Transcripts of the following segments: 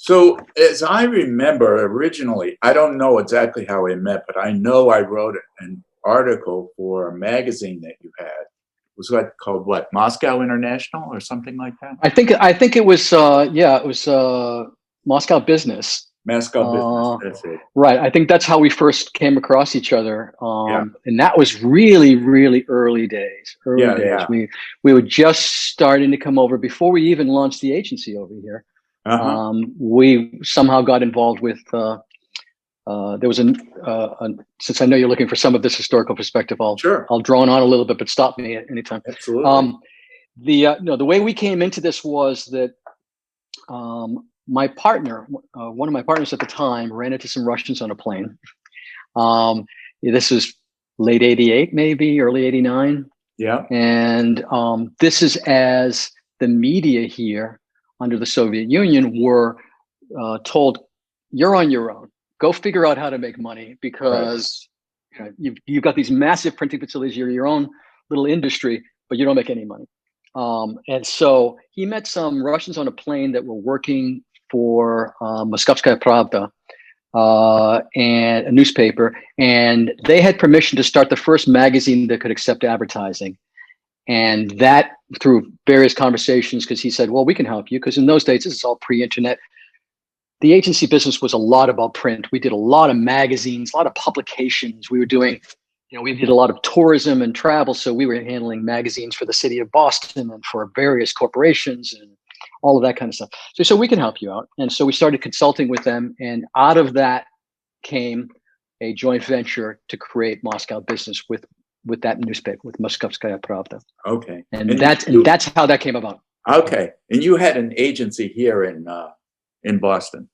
So as I remember originally, I don't know exactly how we met, but I know I wrote an article for a magazine that you had. It was like called what, Moscow International or something like that? I think it was it was Moscow Business. Moscow Business, that's it. Right. I think that's how we first came across each other. Yeah. And that was really, really early days. Yeah. We were just starting to come over before we even launched the agency over here. Uh-huh. We somehow got involved with there was since I know you're looking for some of this historical perspective, Sure. I'll drone on a little bit, but stop me at any time. Absolutely. The way we came into this was that my partner, one of my partners at the time, ran into some Russians on a plane. This was late '88, maybe early '89. Yeah. And this is as the media here under the Soviet Union were told, "You're on your own. Go figure out how to make money because you've got these massive printing facilities. You're your own little industry, but you don't make any money." And so he met some Russians on a plane that were working for Moskovskaya Pravda and a newspaper, and they had permission to start the first magazine that could accept advertising. And that through various conversations, because he said, well, we can help you, because in those days, this is all pre-internet. The agency business was a lot about print. We did a lot of magazines, a lot of publications. We were doing, we did a lot of tourism and travel. So we were handling magazines for the city of Boston and for various corporations and all of that kind of stuff. So we can help you out. And so we started consulting with them. And out of that came a joint venture to create Moscow Business with that newspaper, with Moskovskaya Pravda. Okay. And that's how that came about. Okay. And you had an agency here in Boston.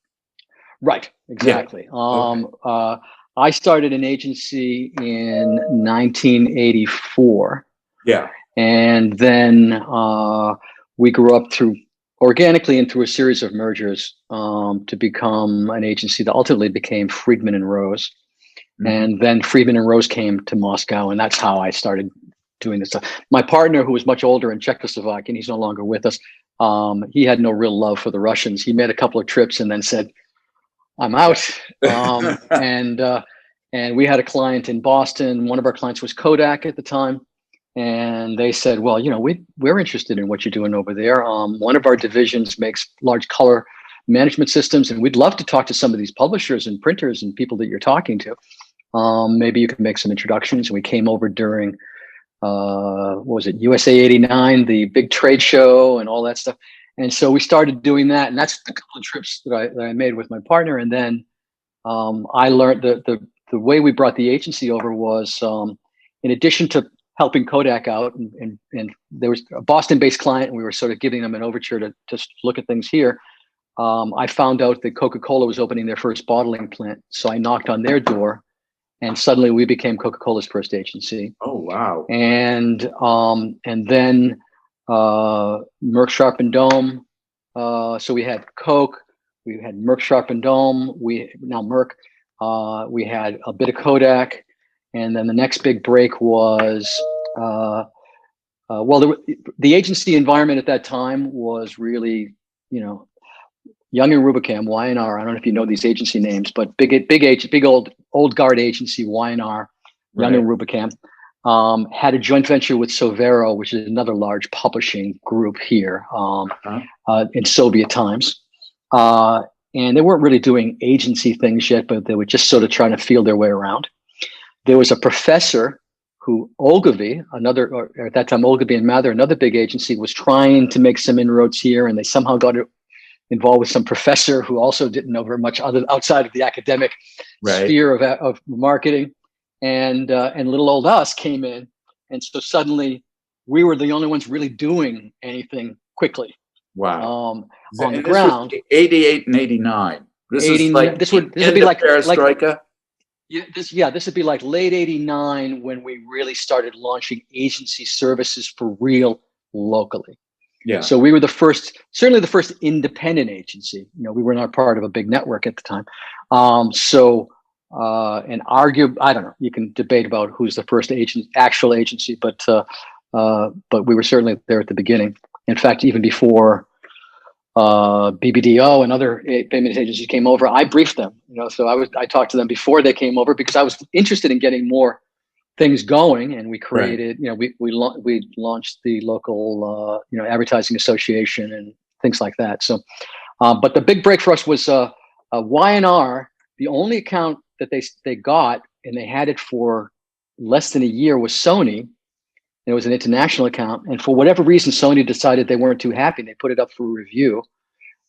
Right. Exactly. Yeah. Okay. I started an agency in 1984. Yeah. And then we grew up organically and through a series of mergers to become an agency that ultimately became Friedman and Rose. Mm-hmm. And then Friedman and Rose came to Moscow, and that's how I started doing this stuff. My partner, who was much older in Czechoslovakia, and he's no longer with us, he had no real love for the Russians. He made a couple of trips and then said, I'm out. And we had a client in Boston. One of our clients was Kodak at the time. And they said, well, we're interested in what you're doing over there. One of our divisions makes large color management systems, and we'd love to talk to some of these publishers and printers and people that you're talking to. Maybe you can make some introductions. And we came over during, what was it, USA 89, the big trade show and all that stuff. And so we started doing that. And that's a couple of trips that I made with my partner. And then I learned the way we brought the agency over was, in addition to helping Kodak out, and there was a Boston-based client, and we were sort of giving them an overture to just look at things here. I found out that Coca-Cola was opening their first bottling plant. So I knocked on their door, and suddenly we became Coca-Cola's first agency. Oh, wow. And then Merck Sharp and Dome. So we had Coke, we had Merck Sharp and Dome, now Merck. We had a bit of Kodak. And then the next big break was, the agency environment at that time was really, Young and Rubicam, Y&R. I don't know if you know these agency names, but big old guard agency, Y&R, Young and Rubicam, had a joint venture with Sovero, which is another large publishing group here in Soviet times. And they weren't really doing agency things yet, but they were just sort of trying to feel their way around. There was a professor who Ogilvy, at that time, Ogilvy and Mather, another big agency, was trying to make some inroads here, and they somehow got involved with some professor who also didn't know very much outside of the academic sphere of marketing. And little old us came in, and so suddenly we were the only ones really doing anything quickly. Wow! On the ground. 88 and 89. This would be like Perestroika. This would be like late '89 when we really started launching agency services for real locally. Yeah. So we were certainly the first independent agency. We were not part of a big network at the time. And argue, I don't know, you can debate about who's the first actual agency, but we were certainly there at the beginning. In fact, even before BBDO and other payment agencies came over. I briefed them, so I talked to them before they came over because I was interested in getting more things going, and we created, we launched the local, advertising association and things like that. So, but the big break for us was Y&R. The only account that they got, and they had it for less than a year, was Sony. It was an international account, and for whatever reason, Sony decided they weren't too happy. And they put it up for review,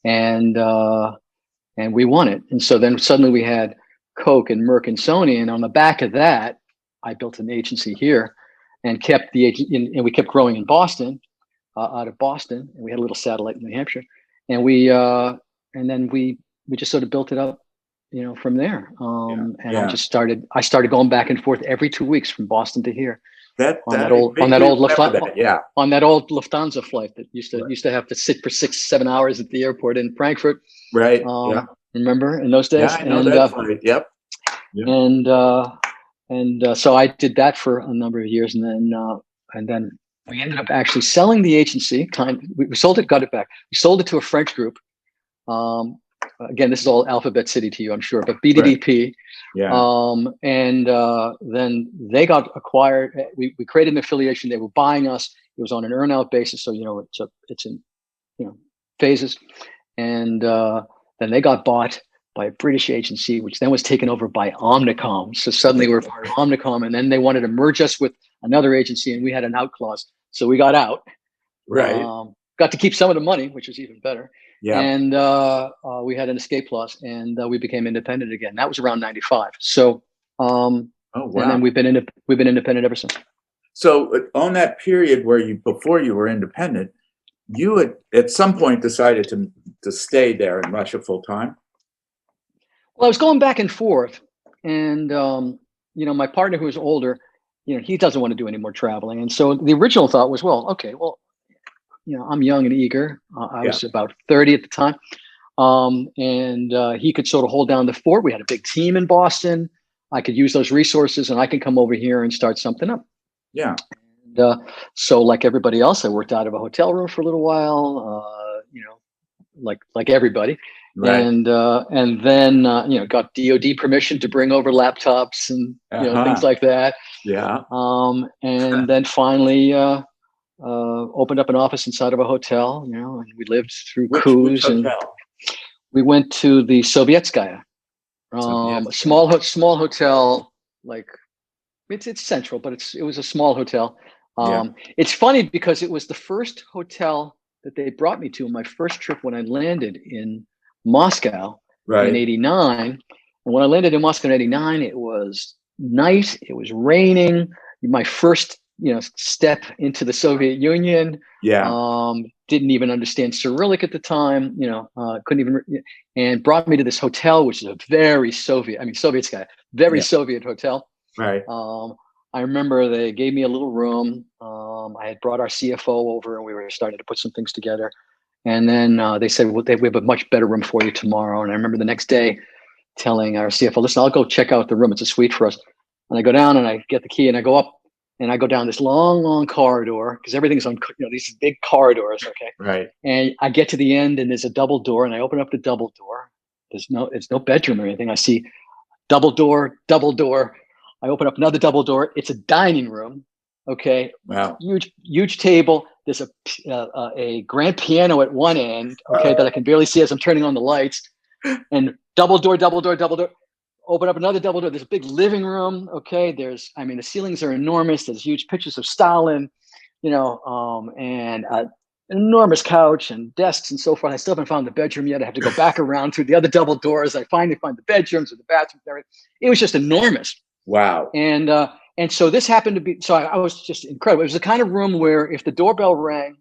and we won it. And so then suddenly we had Coke and Merck and Sony, and on the back of that, I built an agency here, and we kept growing in Boston, out of Boston, and we had a little satellite in New Hampshire, and then we just sort of built it up, from there. I started going back and forth every 2 weeks from Boston to here. On that old Lufthansa flight that used to have to sit for 6-7 hours at the airport in Frankfurt. Right. Remember in those days? Yeah, I know that flight. Yep. And so I did that for a number of years, and then we ended up actually selling the agency. We sold it, got it back. We sold it to a French group. Again, this is all Alphabet City to you, I'm sure, but BDDP. Right. Yeah. Then they got acquired. We created an affiliation. They were buying us. It was on an earn-out basis, so it's in phases. And then they got bought by a British agency, which then was taken over by Omnicom. So suddenly we're part of Omnicom, and then they wanted to merge us with another agency, and we had an out clause, so we got out. Right. Got to keep some of the money, which was even better. Yeah. And we had an escape clause, and we became independent again. That was around '95. So, oh wow! And then we've been independent ever since. So, on that period before you were independent, you had at some point decided to stay there in Russia full time. Well, I was going back and forth, and my partner, who was older, he doesn't want to do any more traveling, and so the original thought was, well, okay, well, I'm young and eager. I was about 30 at the time, and he could sort of hold down the fort. We had a big team in Boston. I could use those resources, and I can come over here and start something up. Yeah. And so, like everybody else, I worked out of a hotel room for a little while. Like everybody. Right. And then got DoD permission to bring over laptops and things like that. Yeah. And then finally opened up an office inside of a hotel. And we lived through coups. And we went to the Sovietskaya, a small hotel. Like it's central, but it was a small hotel. It's funny because it was the first hotel that they brought me to on my first trip when I landed in Moscow in '89. And when I landed in Moscow in '89, it was night. It was raining. My first, step into the Soviet Union. Yeah. Didn't even understand Cyrillic at the time. Couldn't even. And brought me to this hotel, which is a very Soviet. Sovietskaya, very Soviet hotel. Right. I remember they gave me a little room. I had brought our CFO over, and we were starting to put some things together. And then they said, well, we have a much better room for you tomorrow. And I remember the next day telling our CFO, listen, I'll go check out the room. It's a suite for us. And I go down and I get the key and I go up and I go down this long, long corridor because everything's on, these big corridors. Okay. Right. And I get to the end and there's a double door and I open up the double door. It's no bedroom or anything. I see double door. I open up another double door. It's a dining room. Okay. Wow. Huge table. There's a grand piano at one end. Okay. That I can barely see as I'm turning on the lights. And double door. Open up another double door. There's a big living room. Okay. The ceilings are enormous. There's huge pictures of Stalin, and an enormous couch and desks and so forth. I still haven't found the bedroom yet. I have to go back around through the other double doors. I finally find the bedrooms or the bathrooms and everything. It was just enormous. Wow. And so this happened to be, so I was just incredible. It was the kind of room where if the doorbell rang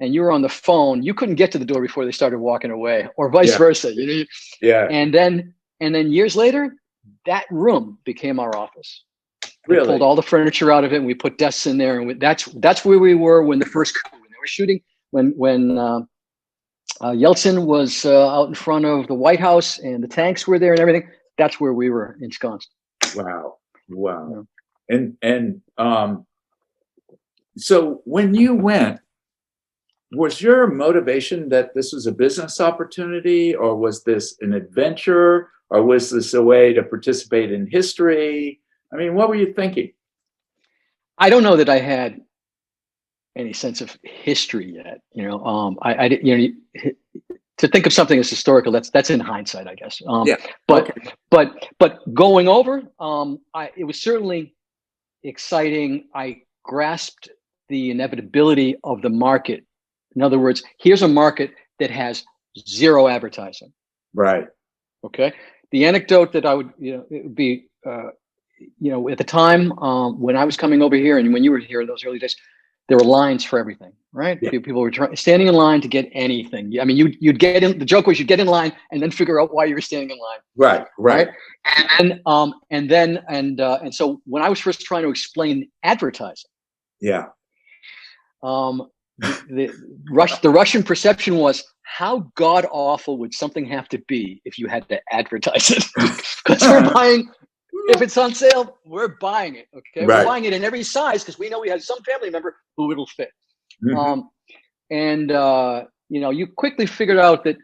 and you were on the phone, you couldn't get to the door before they started walking away, or vice versa. Yeah. And then years later, that room became our office. Really? We pulled all the furniture out of it and we put desks in there. And that's where we were when they were shooting, when Yeltsin was out in front of the White House and the tanks were there and everything. That's where we were ensconced. Wow. Yeah. And so when you went, was your motivation that this was a business opportunity, or was this an adventure, or was this a way to participate in history? I mean, what were you thinking? I don't know that I had any sense of history yet. I didn't. To think of something as historical, that's in hindsight, I guess. Yeah. But Okay. but going over, it was certainly exciting. I grasped the inevitability of the market. In other words, here's a market that has zero advertising. Right. Okay. The anecdote that I would, it would be, at the time when I was coming over here and when you were here in those early days, there were lines for everything, right? Yeah. People were standing in line to get anything. I mean, you'd get in. The joke was you'd get in line and then figure out why you were standing in line. Right. Right. And so when I was first trying to explain advertising, Yeah. the Russian perception was, how god awful would something have to be if you had to advertise it? Because we're buying. If it's on sale, we're buying it. Okay, Right. We're buying it in every size because we know we have some family member who it'll fit. Mhm. You quickly figured out that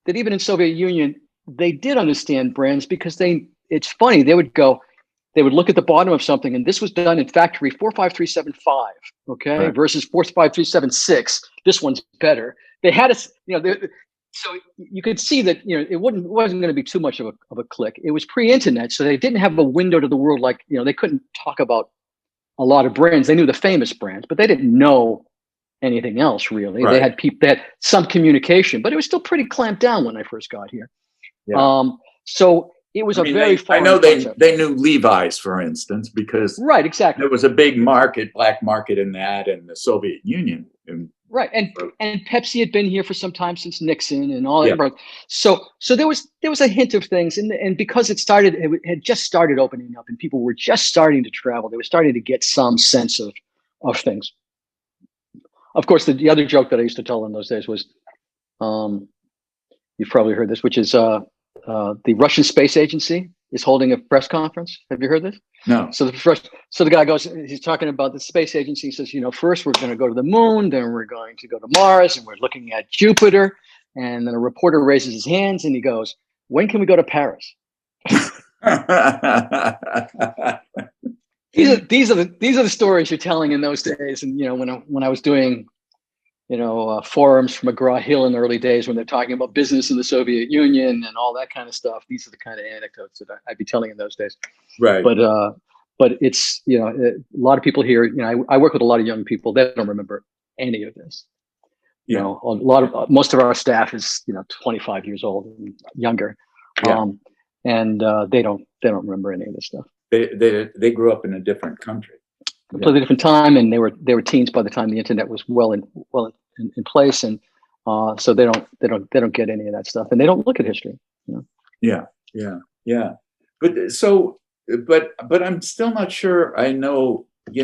even in Soviet Union they did understand brands, because it's funny, they would look at the bottom of something, and this was done in factory 45375, okay, Right. versus 45376. This one's better. They had so you could see that it wasn't going to be too much of a click. It was pre-internet, so they didn't have a window to the world. Like they couldn't talk about a lot of brands. They knew the famous brands, but they didn't know anything else really. Right. They had some communication, but it was still pretty clamped down when I first got here. Yeah. So it was very I know concept. they knew Levi's, for instance, because Right, exactly. there was a big black market in that, in the Soviet Union. Right, and Pepsi had been here for some time, since Nixon and all Yeah. that. So there was a hint of things, and because it had just started opening up, and people were just starting to travel. They were starting to get some sense of things. Of course, the other joke that I used to tell in those days was, you've probably heard this, which is the Russian Space Agency is holding a press conference. Have you heard this? No. So the guy goes, he's talking about the space agency. He says, first we're going to go to the moon, then we're going to go to Mars, and we're looking at Jupiter. And then a reporter raises his hands and he goes, when can we go to Paris? These are the stories you're telling in those days. And when I was doing forums from McGraw-Hill in the early days, when they're talking about business in the Soviet Union and all that kind of stuff, these are the kind of anecdotes that I'd be telling in those days. Right. But it's, a lot of people here, I work with a lot of young people that don't remember any of this. Yeah. Most of our staff is, 25 years old and younger. Yeah. They don't remember any of this stuff. They grew up in a different country. Completely different time, and they were teens by the time the internet was well in place, and so they don't get any of that stuff, and they don't look at history. Yeah. But I'm still not sure. I know you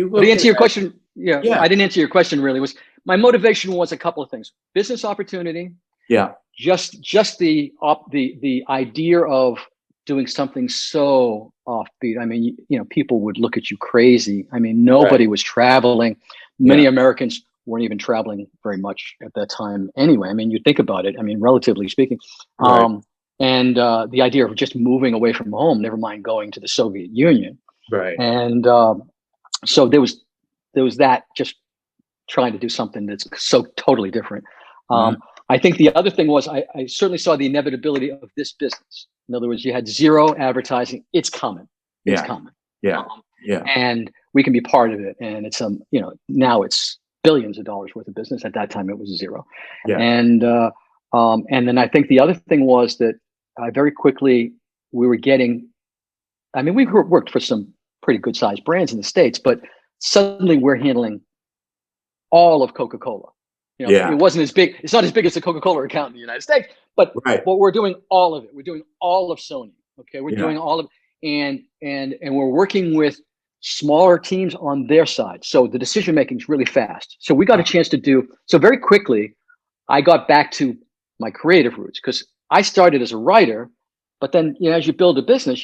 look. To answer your question, I didn't answer your question. Really, was my motivation was a couple of things: business opportunity. Yeah. Just the idea of doing something so offbeat. I mean, people would look at you crazy. I mean, nobody was traveling. Many Americans weren't even traveling very much at that time anyway. I mean, you think about it, I mean, relatively speaking. Right. And the idea of just moving away from home, never mind going to the Soviet Union. Right. And so there was that, just trying to do something that's so totally different. I think the other thing was I certainly saw the inevitability of this business. In other words, you had zero advertising. It's coming. It's coming. Yeah. And we can be part of it. And it's now it's billions of dollars worth of business. At that time, it was zero. Yeah. And then I think the other thing was that very quickly we were getting. I mean, we worked for some pretty good sized brands in the States, but suddenly we're handling all of Coca-Cola. It wasn't as big. It's not as big as the Coca-Cola account in the United States, but we're doing all of it. We're doing all of Sony. Okay, we're doing all of, and we're working with smaller teams on their side. So the decision making is really fast. So we got a chance to do so very quickly. I got back to my creative roots, because I started as a writer, but then as you build a business,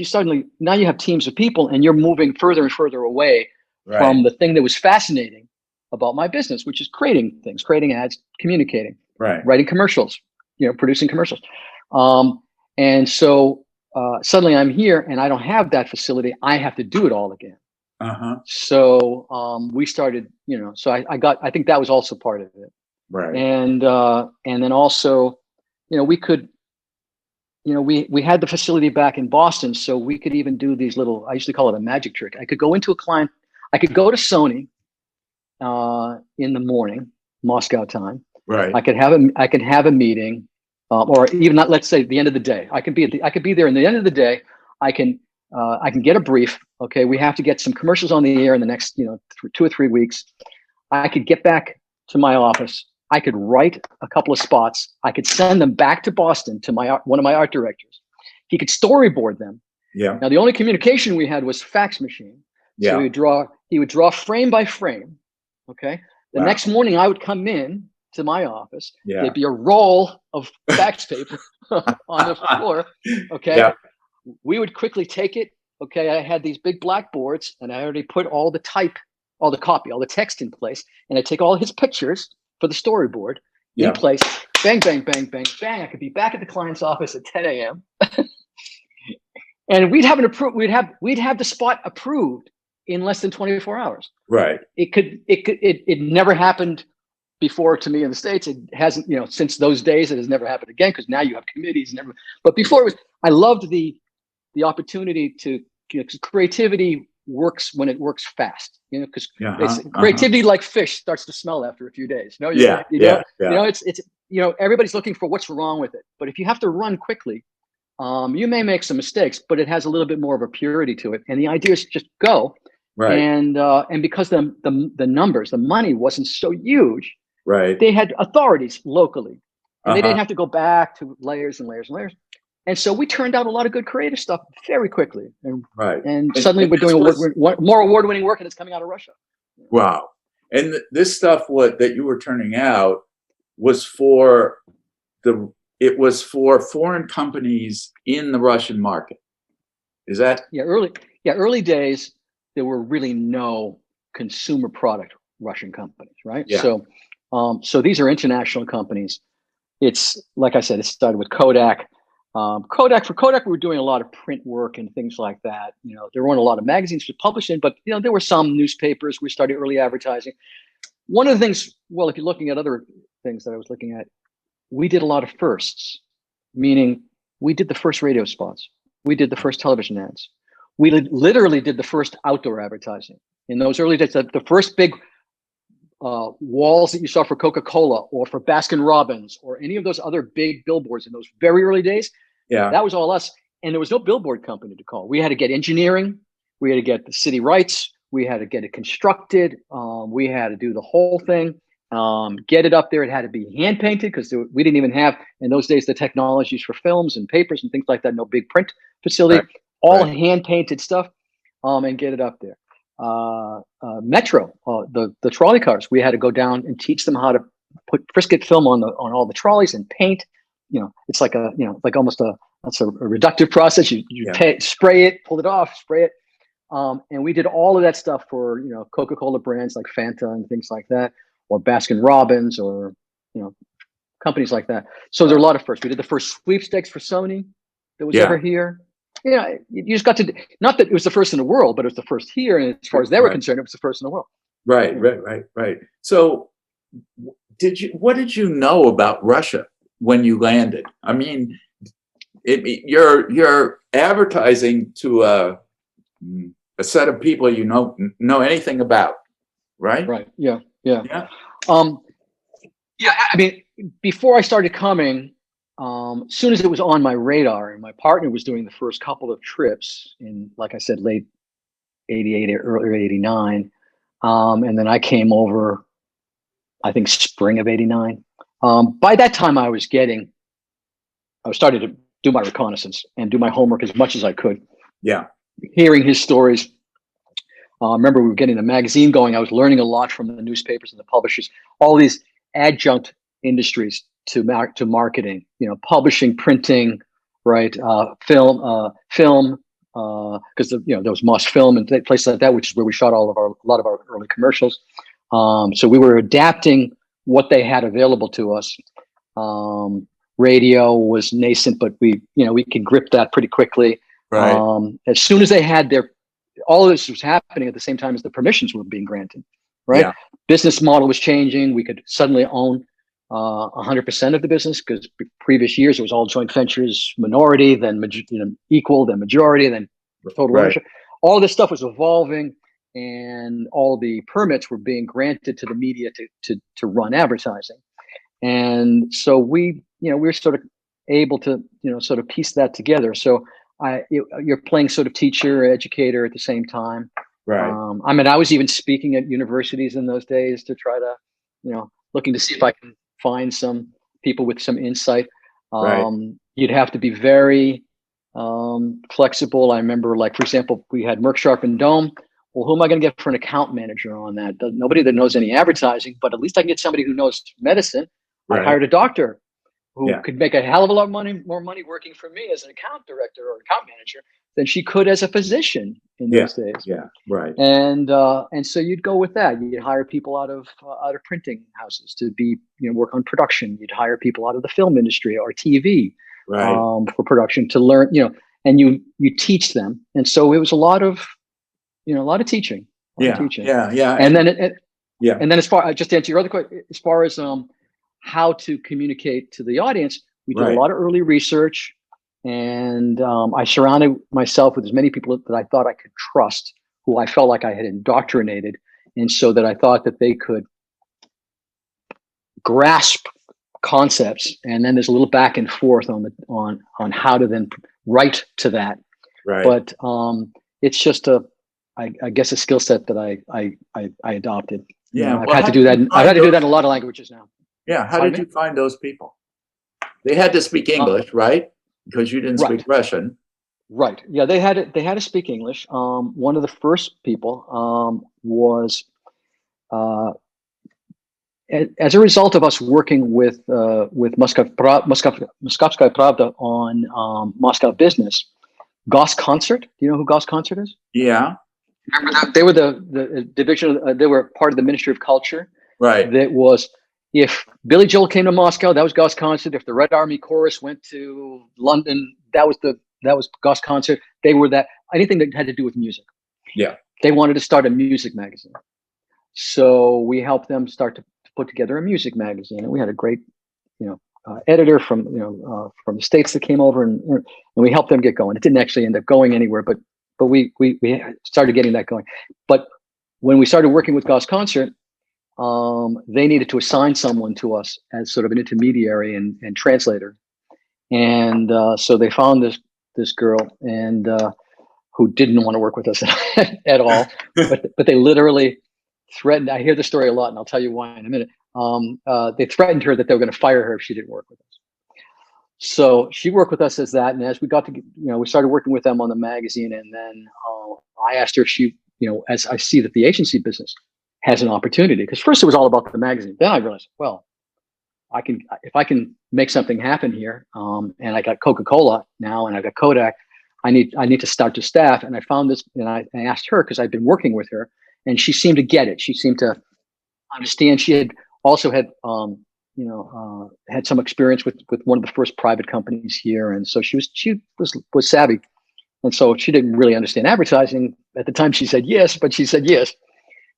now you have teams of people, and you're moving further and further away from the thing that was fascinating, about my business, which is creating things, creating ads, communicating, Right. writing commercials, producing commercials. And so suddenly I'm here and I don't have that facility. I have to do it all again. So we started, so I think that was also part of it. Right. And then also, we could, we had the facility back in Boston, so we could even do these little, I usually call it a magic trick. I could go into a client, I could go to Sony in the morning, Moscow time. Right. I could have a meeting, or even not, let's say the end of the day. I could be there in the end of the day. I can get a brief. Okay, we have to get some commercials on the air in the next 2 or 3 weeks. I could get back to my office. I could write a couple of spots. I could send them back to Boston to one of my art directors. He could storyboard them. Yeah. Now the only communication we had was fax machine. Yeah. So he would draw frame by frame. Okay. The next morning I would come in to my office. Yeah. There'd be a roll of fax paper on the floor. Okay. Yeah. We would quickly take it. Okay. I had these big blackboards and I already put all the text in place. And I take all his pictures for the storyboard in place. Bang, bang, bang, bang, bang. I could be back at the client's office at 10 a.m. and we'd have the spot approved in less than 24 hours. Right. It never happened before to me in the States. It hasn't, since those days, it has never happened again, because now you have committees and everything. But before I loved the opportunity to, creativity works when it works fast, because creativity, like fish, starts to smell after a few days. It's everybody's looking for what's wrong with it. But if you have to run quickly, you may make some mistakes, but it has a little bit more of a purity to it. And the idea is just go. Right. And because the numbers, the money wasn't so huge, right? They had authorities locally, and they didn't have to go back to layers and layers and layers. And so we turned out a lot of good creative stuff very quickly. And suddenly we're doing more award-winning work, and it's coming out of Russia. Wow. And this stuff that you were turning out was for foreign companies in the Russian market. Is that? Early days, there were really no consumer product Russian companies, right? Yeah. So these are international companies. It's, like I said, it started with Kodak. For Kodak, we were doing a lot of print work and things like that. There weren't a lot of magazines to publish in, but there were some newspapers. We started early advertising. One of the things, well, if you're looking at other things that I was looking at, we did a lot of firsts, meaning we did the first radio spots. We did the first television ads. We literally did the first outdoor advertising. In those early days, the first big walls that you saw for Coca-Cola or for Baskin-Robbins or any of those other big billboards in those very early days, that was all us. And there was no billboard company to call. We had to get engineering. We had to get the city rights. We had to get it constructed. We had to do the whole thing, get it up there. It had to be hand painted, because we didn't even have, in those days, the technologies for films and papers and things like that. No big print facility, hand painted stuff, and get it up there. Metro, the trolley cars, we had to go down and teach them how to put frisket film on all the trolleys and paint. It's like almost that's a reductive process. You spray it, pull it off, spray it. And we did all of that stuff for, Coca-Cola brands like Fanta and things like that, or Baskin-Robbins, or, companies like that. So there are a lot of firsts. We did the first sweepstakes for Sony that was ever here. You just got to, not that it was the first in the world, but it was the first here. And as far as they were concerned, it was the first in the world. Right. So what did you know about Russia when you landed? I mean, you're advertising to a set of people you know anything about, right? Right. Yeah. I mean, before I started coming, as soon as it was on my radar, and my partner was doing the first couple of trips in, like I said, late 88 or early 89. And then I came over, I think spring of 89. By that time I was starting to do my reconnaissance and do my homework as much as I could. Yeah. Hearing his stories. Remember, we were getting the magazine going. I was learning a lot from the newspapers and the publishers, all these adjunct industries to marketing, publishing, printing, right? Film, because there was Moss Film and places like that, which is where we shot a lot of our early commercials. So we were adapting what they had available to us. Radio was nascent, but we could grip that pretty quickly. Right. As soon as they had all of this was happening at the same time as the permissions were being granted, right? Yeah. Business model was changing. We could suddenly own 100% of the business, because previous years it was all joint ventures, minority, then equal, then majority, then total ownership. All this stuff was evolving, and all the permits were being granted to the media to run advertising. And so we were sort of able to sort of piece that together. So you're playing sort of teacher, educator at the same time. Right. I mean, I was even speaking at universities in those days to try to, looking to see if I can find some people with some insight. You'd have to be very flexible. I remember, like, for example, we had Merck Sharp and Dome. Well, who am I going to get for an account manager on that? Nobody that knows any advertising, but at least I can get somebody who knows medicine. I hired a doctor who could make a hell of a lot more money working for me as an account director or account manager than she could as a physician in those days. Yeah, right. And so you'd go with that. You'd hire people out of printing houses to be work on production. You'd hire people out of the film industry or TV for production to learn. And you teach them. And so it was a lot of teaching. Yeah. And then and then as far, just to answer your other question, as far as how to communicate to the audience, we did a lot of early research, and I surrounded myself with as many people that I thought I could trust, who I felt like I had indoctrinated, and so that I thought that they could grasp concepts. And then there's a little back and forth on how to then write to that. Right. But it's just I guess a skill set that I adopted. Yeah, I've had to do that. I've had to do that in a lot of languages now. Yeah, how did you find those people? They had to speak English, right? Because you didn't speak Russian. Right. Yeah, they had to speak English. One of the first people was as a result of us working with Moskovskaya Pravda on Moscow business. Goss Concert. Do you know who Goss Concert is? Yeah. Remember that they were the division. They were part of the Ministry of Culture. Right. That was, if Billy Joel came to Moscow, that was Goss Concert. If the Red Army Chorus went to London, that was Goss Concert. They were that, anything that had to do with music. Yeah. They wanted to start a music magazine, so we helped them start to put together a music magazine, and we had a great, editor from the States that came over, and we helped them get going. It didn't actually end up going anywhere, but we started getting that going. But when we started working with Goss Concert, they needed to assign someone to us as sort of an intermediary and translator. And so they found this girl, and who didn't want to work with us at all. But they literally threatened. I hear the story a lot, and I'll tell you why in a minute. They threatened her that they were going to fire her if she didn't work with us. So she worked with us as that, and as we got to, we started working with them on the magazine, and then I asked her if she, as I see that the agency business has an opportunity, because first it was all about the magazine. Then I realized, well, if I can make something happen here, and I got Coca-Cola now, and I got Kodak, I need to start to staff. And I found this, and I asked her, because I'd been working with her, and she seemed to get it. She seemed to understand. She had also had had some experience with one of the first private companies here, and so she was savvy, and so she didn't really understand advertising at the time. She said yes, but she said yes,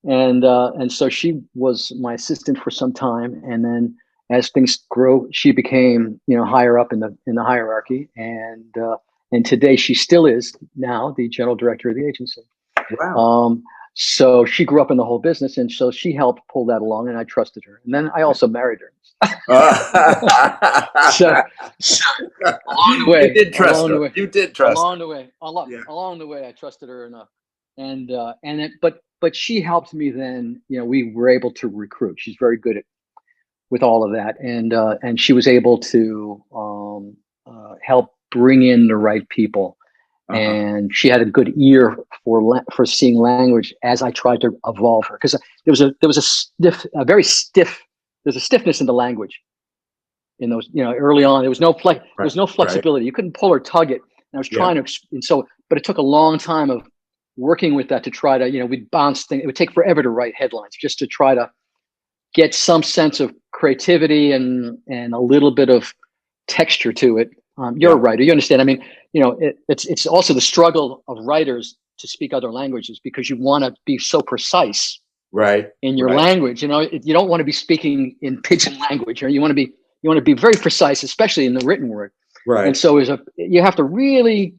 and so she was my assistant for some time, and then as things grew, she became higher up in the hierarchy, and today she still is now the general director of the agency. Wow. So she grew up in the whole business, and so she helped pull that along, and I trusted her. And then I also married her. so along the way, you did trust her. You did trust along the way. Along the way, I trusted her enough, but she helped me. Then we were able to recruit. She's very good with all of that, and she was able to help bring in the right people. And she had a good ear for seeing language as I tried to evolve her, because there was a stiffness in the language in those, early on. There was no flexibility. You couldn't pull or tug it. And I was trying to, but it took a long time of working with that to try to, we'd bounce things. It would take forever to write headlines just to try to get some sense of creativity and a little bit of texture to it. You're a writer, you understand. I mean, it's also the struggle of writers to speak other languages because you want to be so precise in your language. You don't want to be speaking in pidgin language, or you want to be very precise, especially in the written word. Right. And so you have to really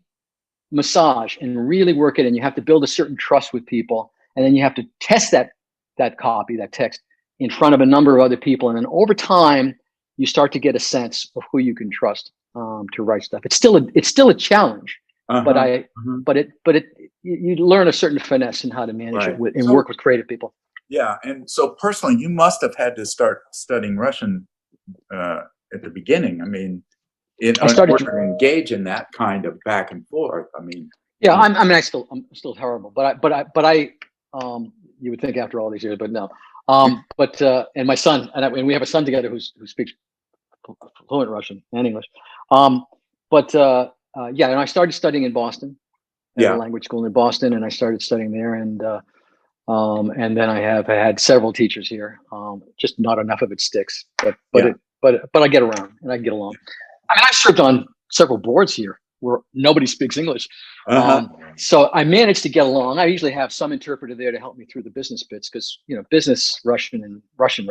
massage and really work it, and you have to build a certain trust with people, and then you have to test that copy, that text, in front of a number of other people, and then over time you start to get a sense of who you can trust to write stuff. It's still a challenge, but you learn a certain finesse in how to manage it and work with creative people. Yeah, and so personally, you must have had to start studying Russian at the beginning. I mean, I started to engage in that kind of back and forth. I mean, yeah, I'm still terrible, but I you would think after all these years, but no. And my son and we have a son together who speaks fluent Russian and English. And I started studying in Boston, at a language school in Boston, and I started studying there, and then I have had several teachers here. Just not enough of it sticks, but I get around and I get along. I mean, I served on several boards here where nobody speaks English. So I managed to get along. I usually have some interpreter there to help me through the business bits because, business Russian and Russian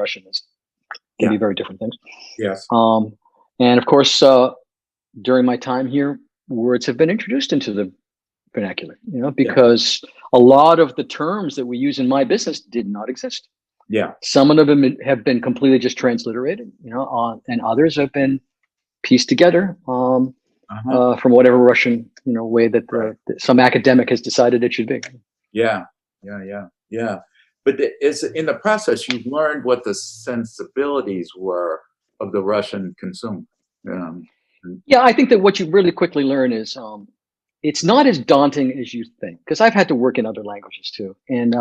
can be very different things. Yes. And of course, during my time here, words have been introduced into the vernacular, because a lot of the terms that we use in my business did not exist. Yeah. Some of them have been completely just transliterated, and others have been pieced together from whatever Russian, way that some academic has decided it should be. Yeah. But in the process, you've learned what the sensibilities were of the Russian consumer. Yeah, I think that what you really quickly learn is it's not as daunting as you think, because I've had to work in other languages too. And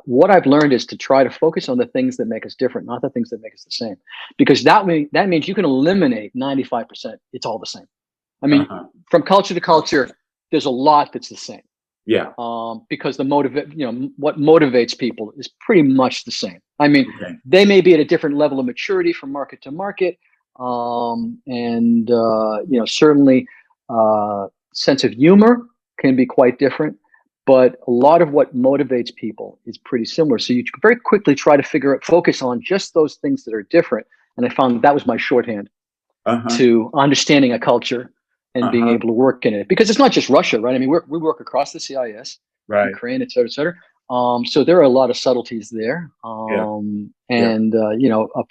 what I've learned is to try to focus on the things that make us different, not the things that make us the same, because that means you can eliminate 95%. It's all the same. I mean, from culture to culture, there's a lot that's the same. Yeah. Because what motivates people is pretty much the same. I mean, they may be at a different level of maturity from market to market, certainly sense of humor can be quite different. But a lot of what motivates people is pretty similar. So you very quickly try to focus on just those things that are different. And I found that was my shorthand to understanding a culture and being able to work in it. Because it's not just Russia, right? I mean, we work across the CIS, Ukraine, et cetera, et cetera. So there are a lot of subtleties there. A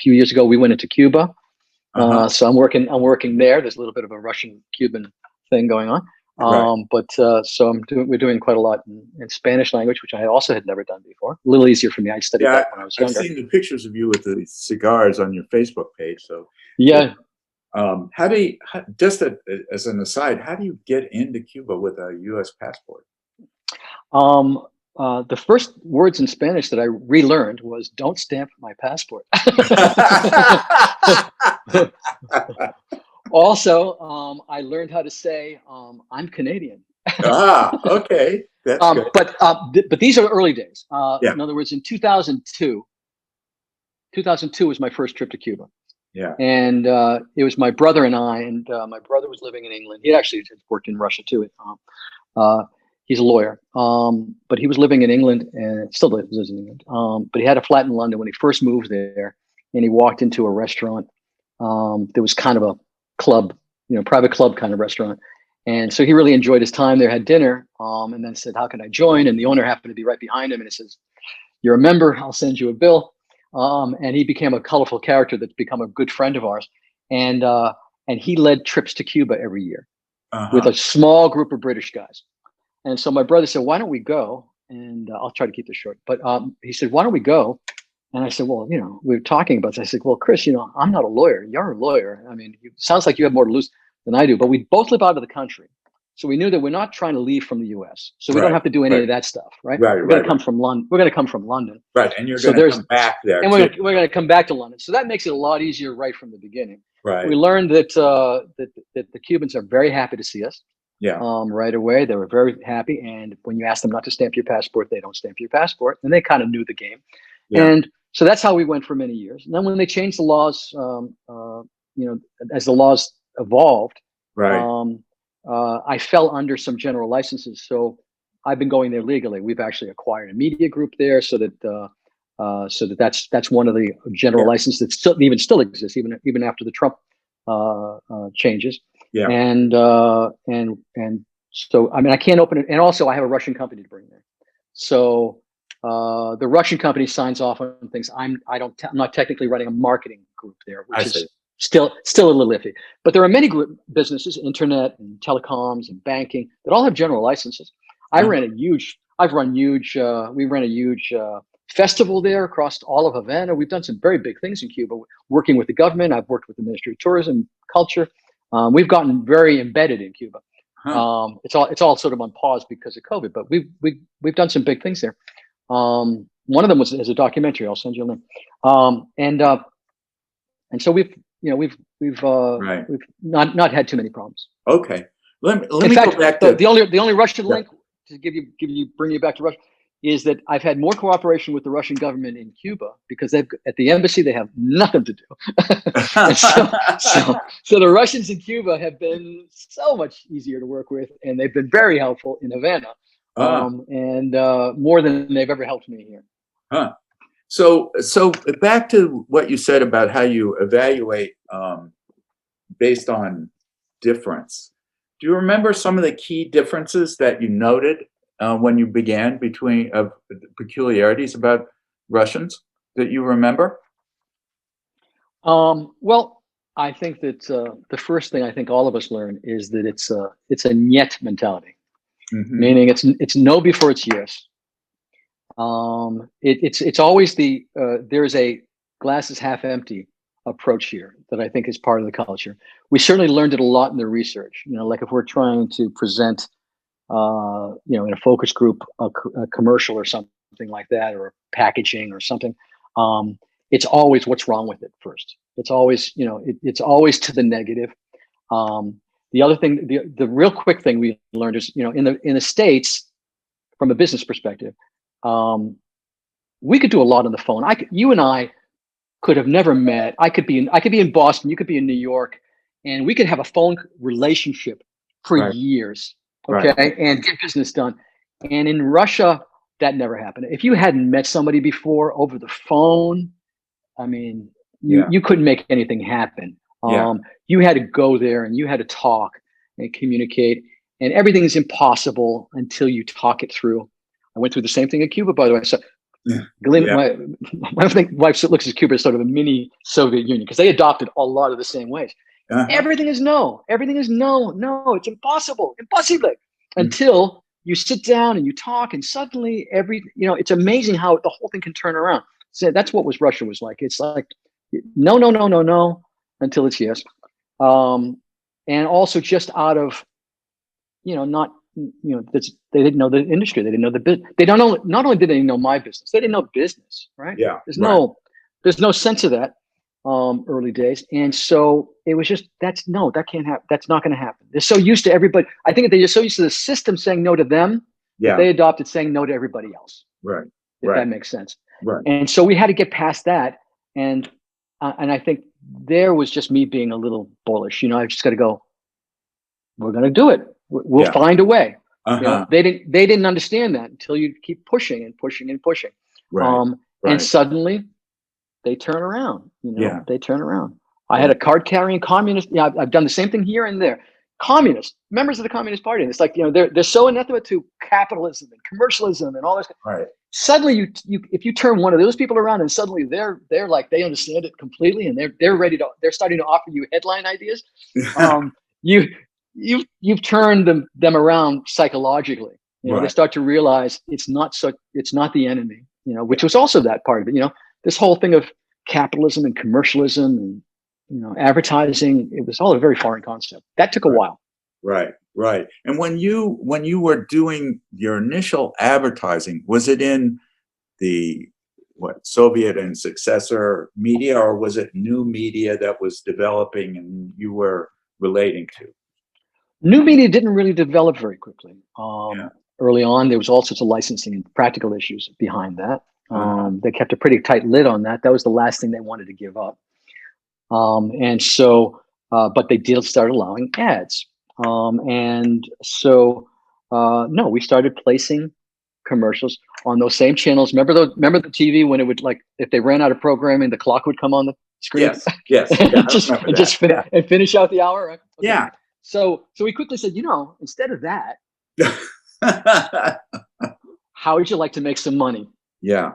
few years ago, we went into Cuba. So I'm working there. There's a little bit of a Russian-Cuban thing going on. We're doing quite a lot in Spanish language, which I also had never done before. A little easier for me. I studied that when I was younger. I've seen the pictures of you with the cigars on your Facebook page. So as an aside, how do you get into Cuba with a U.S. passport? The first words in Spanish that I relearned was "Don't stamp my passport." Also, I learned how to say "I'm Canadian." Okay, that's good. But these are early days. In other words, in 2002 was my first trip to Cuba. Yeah, and it was my brother and I. And my brother was living in England. He actually worked in Russia too. He's a lawyer, but he was living in England and still lives in England. But he had a flat in London when he first moved there, and he walked into a restaurant. There was kind of a club, private club kind of restaurant. And so he really enjoyed his time there, had dinner, and then said, "How can I join?" And the owner happened to be right behind him, and he says, "You're a member, I'll send you a bill." And he became a colorful character that's become a good friend of ours. And he led trips to Cuba every year with a small group of British guys. And so my brother said, "Why don't we go?" And I'll try to keep this short. But he said, "Why don't we go?" And I said, "Well, we were talking about this." I said, "Well, Chris, I'm not a lawyer. You're a lawyer. I mean, it sounds like you have more to lose than I do, but we both live out of the country. So we knew that we're not trying to leave from the US. So we don't have to do any of that stuff, right? We're going to come from London. We're going to come from London. Right. And you're going to come back there. And we're going to come back to London. So that makes it a lot easier right from the beginning. Right. We learned that the Cubans are very happy to see us. Yeah. right away. They were very happy. And when you ask them not to stamp your passport, they don't stamp your passport. And they kind of knew the game. Yeah. And so that's how we went for many years. And then when they changed the laws, as the laws evolved, Right. I fell under some general licenses. So I've been going there legally. We've actually acquired a media group there, so that's one of the general licenses that still exists even after the Trump changes. Yeah. And so I mean I can't open it. And also I have a Russian company to bring there. So the Russian company signs off on things. I'm not technically running a marketing group there, which is still a little iffy. But there are many businesses, internet and telecoms and banking, that all have general licenses. We ran a huge festival there across all of Havana. We've done some very big things in Cuba, working with the government. I've worked with the Ministry of Tourism, Culture. We've gotten very embedded in Cuba. It's all sort of on pause because of COVID, but we've done some big things there. One of them was as a documentary. I'll send you a link. And so we've not had too many problems. Okay. Let me go back to the only Russian link to bring you back to Russia is that I've had more cooperation with the Russian government in Cuba because at the embassy they have nothing to do. so the Russians in Cuba have been so much easier to work with, and they've been very helpful in Havana, and more than they've ever helped me here. So back to what you said about how you evaluate based on difference. Do you remember some of the key differences that you noted when you began between peculiarities about Russians that you remember? Well, I think that the first thing I think all of us learn is that it's a "niet" mentality, meaning it's no before it's yes. It's always there's a glass is half empty approach here that I think is part of the culture. We certainly learned it a lot in the research. Like if we're trying to present, in a focus group, a commercial or something like that, or packaging or something, it's always what's wrong with it first. It's always, it's always to the negative. The other thing, the real quick thing we learned is, in the States, from a business perspective, we could do a lot on the phone. You and I could have never met. I could be in Boston, you could be in New York, and we could have a phone relationship for years, okay, and get business done. And in Russia, that never happened. If you hadn't met somebody before over the phone, I mean, you couldn't make anything happen. You had to go there and you had to talk and communicate, and everything is impossible until you talk it through. I went through the same thing in Cuba, by the way. So, my wife looks at Cuba as sort of a mini Soviet Union because they adopted a lot of the same ways. Everything is no. Everything is no. No, it's impossible. Impossible. Until you sit down and you talk, and suddenly it's amazing how the whole thing can turn around. So that's what Russia was like. It's like no, no, no, no, no, until it's yes. And also just out of, they didn't know the industry. They didn't know the business. They don't know. Not only did they know my business, they didn't know business. Right? Yeah. There's no sense of that early days, and so it was just that can't happen. That's not going to happen. They're so used to everybody. I think they're just so used to the system saying no to them that they adopted saying no to everybody else. Right. If that makes sense. Right. And so we had to get past that, and I think there was just me being a little bullish. I just got to go. We're going to do it. We'll find a way. They didn't understand that until you keep pushing and pushing and pushing. And suddenly they turn around. They turn around. I had a card carrying communist. I've done the same thing here and there. Communists, members of the Communist Party. And it's like, they're so anathema to capitalism and commercialism and all this. Right. Suddenly if you turn one of those people around and suddenly they're like, they understand it completely and they're starting to offer you headline ideas. You've turned them around psychologically. They start to realize it's not the enemy, which was also that part of it. This whole thing of capitalism and commercialism and advertising, it was all a very foreign concept. That took a while. Right. And when you were doing your initial advertising, was it in the Soviet and successor media, or was it new media that was developing and you were relating to? New media didn't really develop very quickly. Yeah. Early on, there was all sorts of licensing and practical issues behind that. They kept a pretty tight lid on that. That was the last thing they wanted to give up. And so, but they did start allowing ads. And so, no, we started placing commercials on those same channels. Remember the TV when it would, like, if they ran out of programming, the clock would come on the screen. Yes. Yes. Yeah, and finish out the hour. Right? Okay. Yeah. So we quickly said, instead of that, how would you like to make some money? Yeah.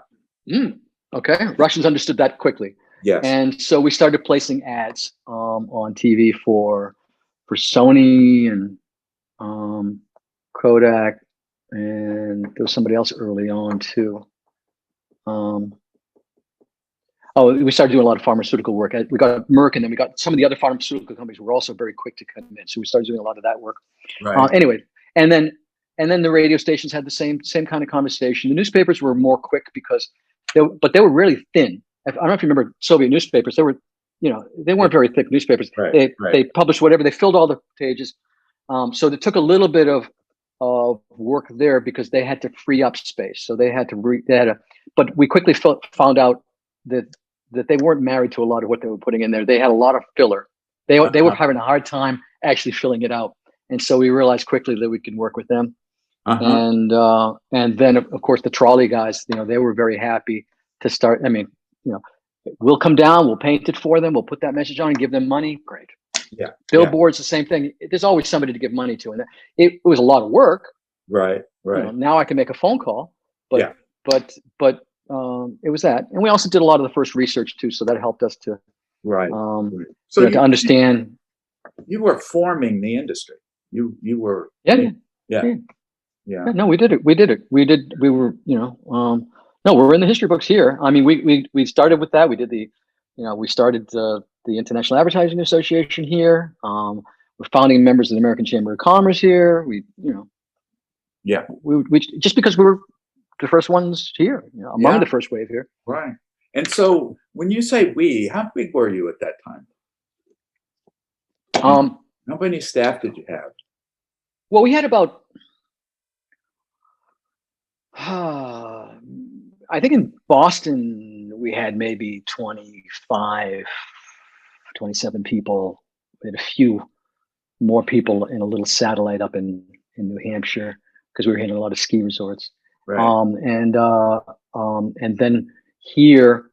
Okay. Russians understood that quickly. Yes. And so we started placing ads on TV for Sony and Kodak, and there was somebody else early on too. We started doing a lot of pharmaceutical work. We got Merck, and then we got some of the other pharmaceutical companies were also very quick to come in. So we started doing a lot of that work. Right. Anyway, and then the radio stations had the same kind of conversation. The newspapers were more quick because they were really thin. I don't know if you remember Soviet newspapers. They were, they weren't very thick newspapers. Right. They published whatever. They filled all the pages. So it took a little bit of work there because they had to free up space. So they had to but we quickly found out that they weren't married to a lot of what they were putting in there. They had a lot of filler. They were having a hard time actually filling it out. And so we realized quickly that we could work with them. And then of course the trolley guys, they were very happy to start. I mean, we'll come down, we'll paint it for them, we'll put that message on and give them money. Great. Yeah. Billboards, the same thing. There's always somebody to give money to, and it was a lot of work. Right. Now I can make a phone call, but it was that, and we also did a lot of the first research too, so that helped us to So to understand. You were forming the industry. You were. Yeah. No, we did it. We were. No, we're in the history books here. I mean, we started with that. We did we started the International Advertising Association here. We're founding members of the American Chamber of Commerce here. We just because we were the first ones here, among the first wave here. Right. And so when you say we, how big were you at that time? How many staff did you have? Well, we had about, I think in Boston, we had maybe 25, 27 people. We had a few more people in a little satellite up in New Hampshire because we were hitting a lot of ski resorts. Right. And then here,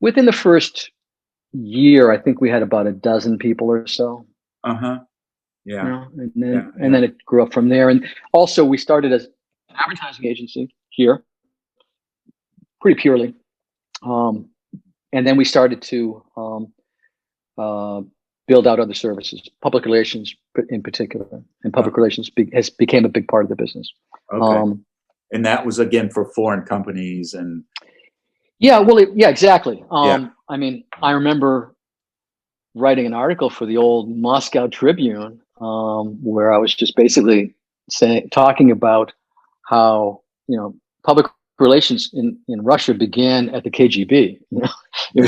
within the first year, I think we had about a dozen people or so. Yeah. And then it grew up from there. And also we started as an advertising agency here, pretty purely. And then we started to build out other services, public relations in particular, and public relations became a big part of the business. Okay. And that was again for foreign companies and. Yeah, well, exactly. I mean, I remember writing an article for the old Moscow Tribune where I was just basically talking about how public relations in Russia began at the KGB. It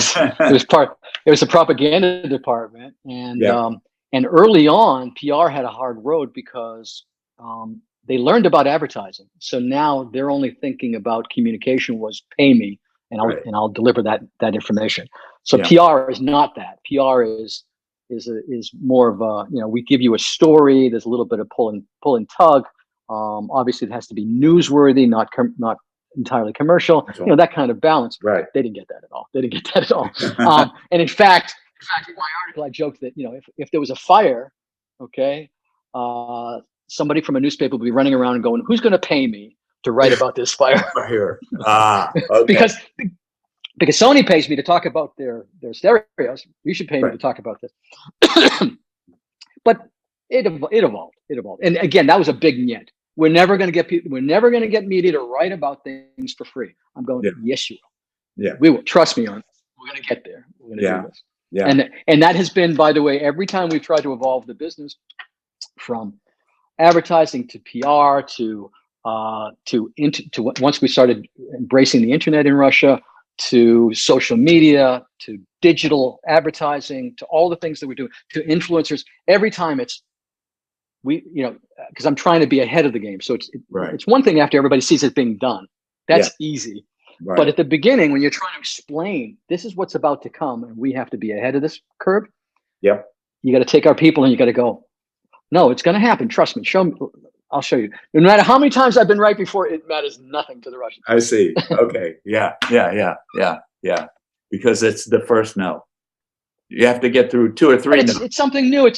was a propaganda department, and early on, PR had a hard road because they learned about advertising. So now they're only thinking about communication was pay me, and I'll deliver that information. So PR is not that. PR is more of a we give you a story. There's a little bit of pull and tug. Obviously, it has to be newsworthy, not entirely commercial. That kind of balance. Right. They didn't get that at all. And in fact, in my article, I joked that if there was a fire, somebody from a newspaper would be running around and going, "Who's going to pay me to write about this fire?" Here. Okay. because Sony pays me to talk about their stereos. You should pay me to talk about this. But it evolved. And again, that was a big niet. We're never going to get media to write about things for free. I'm going, yes, you will. Yeah. We will. Trust me on this. We're going to get there. We're going to do this. Yeah. And that has been, by the way, every time we've tried to evolve the business from advertising to PR to once we started embracing the internet in Russia, to social media, to digital advertising, to all the things that we're doing, to influencers. Every time it's because I'm trying to be ahead of the game. So Right. it's one thing after everybody sees it being done. That's easy. Right. But at the beginning, when you're trying to explain, this is what's about to come, and we have to be ahead of this curve. Yep. You got to take our people and you got to go, no, it's going to happen. Trust me. Show me. I'll show you. No matter how many times I've been right before, it matters nothing to the Russians. I see. Okay. Yeah. Because it's the first no. You have to get through 2 or 3. It's something new.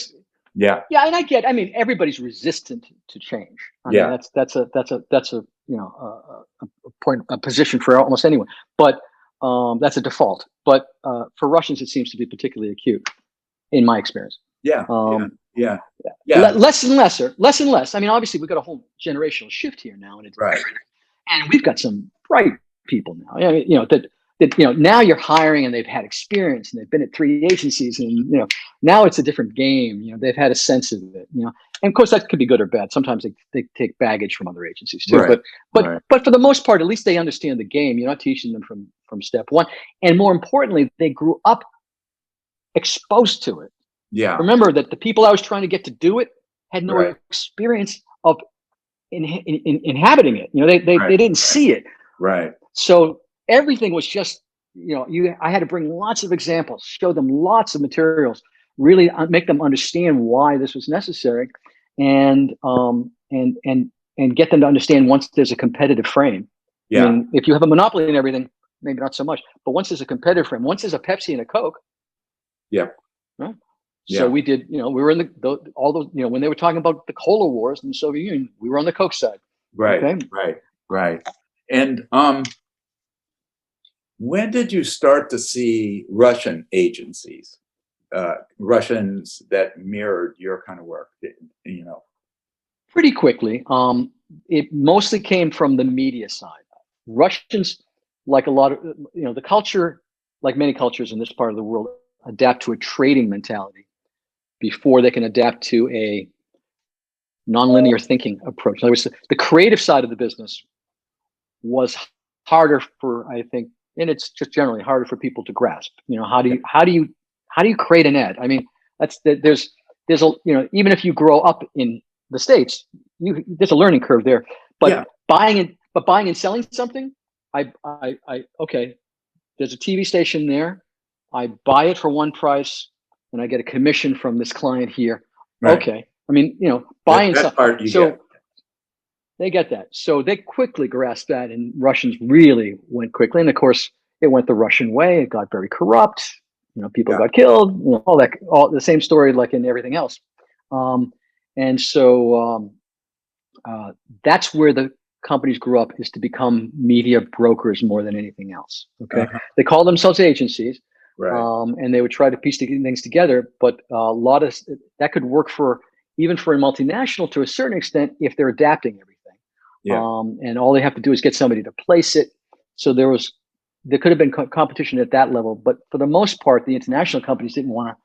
Yeah. And I mean, everybody's resistant to change. I mean, that's a a position for almost anyone. But that's a default. But for Russians, it seems to be particularly acute, in my experience. Yeah. Less and less. I mean, obviously, we've got a whole generational shift here now, and and we've got some bright people now. That now you're hiring, and they've had experience, and they've been at 3 agencies, and now it's a different game. They've had a sense of it. And of course that could be good or bad. Sometimes they take baggage from other agencies too. Right. But for the most part, at least they understand the game. You're not teaching them from step one, and more importantly, they grew up exposed to it. Yeah. Remember that the people I was trying to get to do it had no experience of inhabiting it. They didn't see it. Right. So everything was just, I had to bring lots of examples, show them lots of materials, really make them understand why this was necessary, and get them to understand once there's a competitive frame. Yeah. I mean, if you have a monopoly in everything, maybe not so much. But once there's a competitive frame, once there's a Pepsi and a Coke. Yeah. Right? So we did, we were in all those, when they were talking about the cola wars in the Soviet Union, we were on the Coke side. Right. Okay? Right. And when did you start to see Russian agencies, Russians that mirrored your kind of work? Pretty quickly. It mostly came from the media side. Russians, like a lot of, the culture, like many cultures in this part of the world, adapt to a trading mentality before they can adapt to a nonlinear thinking approach. In other words, the creative side of the business was harder for, I think, and it's just generally harder for people to grasp. How do you create an ad? I mean, there's a, even if you grow up in the States, there's a learning curve there. But buying and selling something, okay, there's a TV station there. I buy it for one price, and I get a commission from this client here. Right. Okay, I mean, buying something. So they get that. So they quickly grasped that, and Russians really went quickly. And of course, it went the Russian way. It got very corrupt. People got killed. All the same story like in everything else. And so that's where the companies grew up, is to become media brokers more than anything else. Okay, they call themselves agencies. Right. And they would try to piece things together, but a lot of that could work even for a multinational to a certain extent if they're adapting everything. And all they have to do is get somebody to place it. So there could have been competition at that level, but for the most part, the international companies didn't want to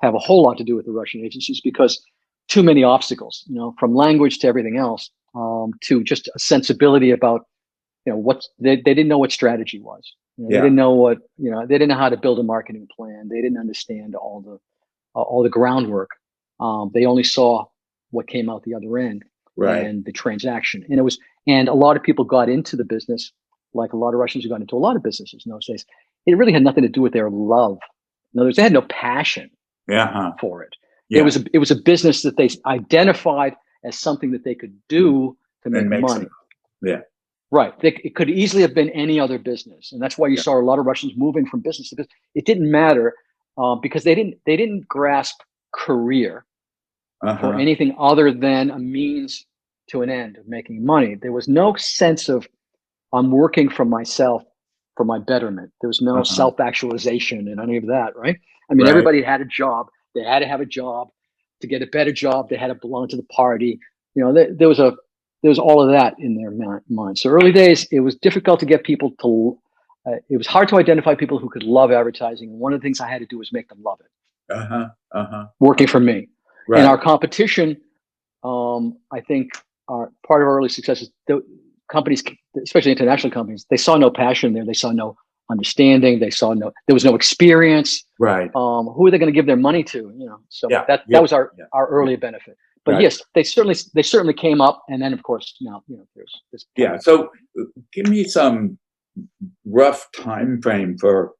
have a whole lot to do with the Russian agencies because too many obstacles, from language to everything else, to just a sensibility about, what they didn't know what strategy was. They didn't know they didn't know how to build a marketing plan. They didn't understand all the groundwork. They only saw what came out the other end, and the transaction. And a lot of people got into the business, like a lot of Russians who got into a lot of businesses in those days. It really had nothing to do with their love. In other words, they had no passion for it. It was a business that they identified as something that they could do to make money. Right. It could easily have been any other business. And that's why you saw a lot of Russians moving from business to business. It didn't matter because they didn't grasp career for anything other than a means to an end of making money. There was no sense of, I'm working for myself, for my betterment. There was no self-actualization and any of that, right? I mean, everybody had a job. They had to have a job. To get a better job, they had to belong to the party. There was all of that in their mind. So early days, it was difficult to get people to, it was hard to identify people who could love advertising. One of the things I had to do was make them love it. Working for me. Right. And our competition, I think part of our early success is the companies, especially international companies, they saw no passion there. They saw no understanding. There was no experience. Right. Who are they going to give their money to? So that was our early benefit. But Right. yes, they certainly came up, and then of course now there's this. Yeah. So give me some rough time frame for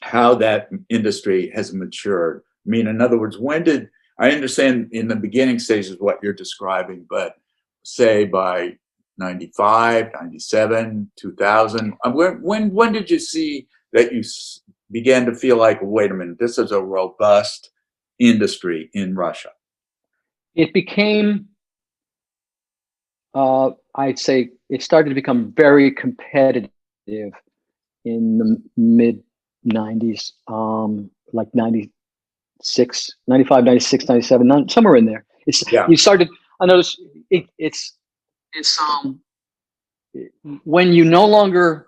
how that industry has matured. I mean, in other words, when did I understand in the beginning stages what you're describing, but say by 95, 97, 2000, when did you see that you began to feel like, wait a minute, this is a robust industry in Russia? It became, I'd say, it started to become very competitive in the mid 90s, like 96, 95, 96, 97, somewhere in there. Yeah. You started, I noticed it's when you no longer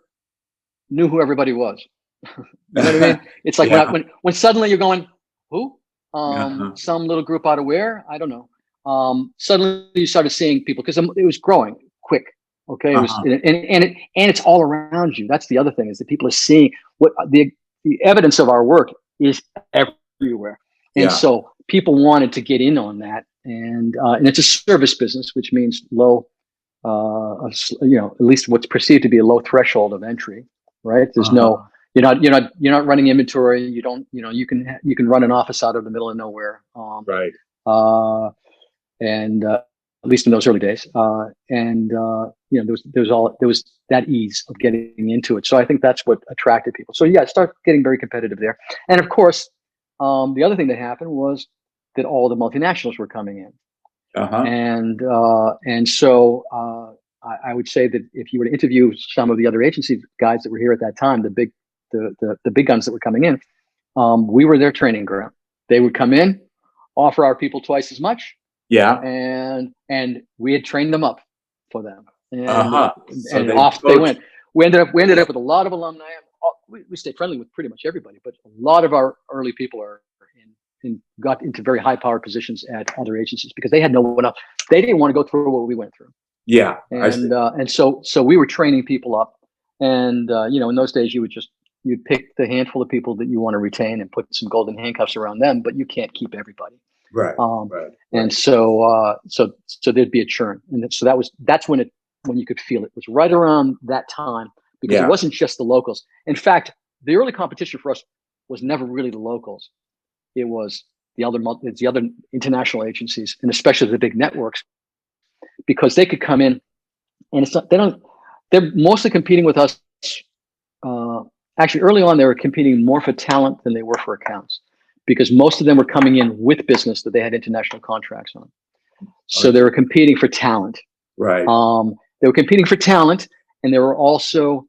knew who everybody was. You know what I mean? It's like Yeah. when suddenly you're going, who? Uh-huh. Some little group out of where? I don't know. Suddenly you started seeing people because it was growing quick. Okay, it was, Uh-huh. and it's all around you. That's the other thing, is that people are seeing what the evidence of our work is everywhere, and Yeah. so people wanted to get in on that, and it's a service business, which means low, at least what's perceived to be a low threshold of entry. Right? There's no, you're not running inventory. You don't, you can run an office out of the middle of nowhere. Right. And at least in those early days, there was that ease of getting into it. So I think that's what attracted people. So yeah, it started getting very competitive there. And of course, the other thing that happened was that all the multinationals were coming in, Uh-huh. and so I would say that if you were to interview some of the other agency guys that were here at that time, the big guns that were coming in, we were their training ground. They would come in, offer our people twice as much. Yeah. And we had trained them up for them, and off they went. We ended up with a lot of alumni. We stayed friendly with pretty much everybody, but a lot of our early people are got into very high powered positions at other agencies because they had no one else. They didn't want to go through what we went through. Yeah. And so we were training people up, and in those days you'd pick the handful of people that you want to retain and put some golden handcuffs around them, but you can't keep everybody. Right. And so there'd be a churn, and so that's when you could feel it. It was right around that time, because it wasn't just the locals. In fact, the early competition for us was never really the locals. It was the other international agencies, and especially the big networks, because they could come in, and they're mostly competing with us. Actually, early on, they were competing more for talent than they were for accounts, because most of them were coming in with business that they had international contracts on. So they were competing for talent. Right. They were competing for talent, and they were also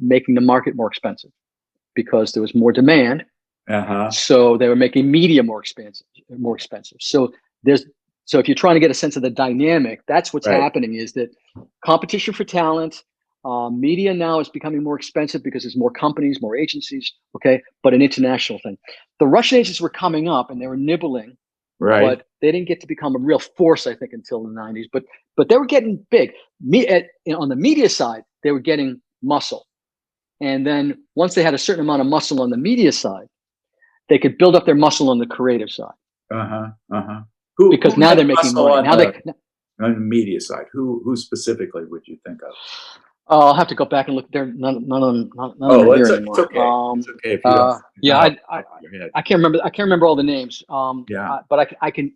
making the market more expensive because there was more demand. Uh-huh. So they were making media more expensive. So if you're trying to get a sense of the dynamic, that's what's happening, is that competition for talent. Media now is becoming more expensive because there's more companies, more agencies. Okay, but an international thing. The Russian agencies were coming up and they were nibbling, but they didn't get to become a real force, I think, until the 90s. But they were getting big. On the media side, they were getting muscle, and then once they had a certain amount of muscle on the media side, they could build up their muscle on the creative side. Because now they're making money. On the media side, who specifically would you think of? I'll have to go back and look there. None of them are here anymore. It's okay. It's okay if you don't. I can't remember. I can't remember all the names. But I can.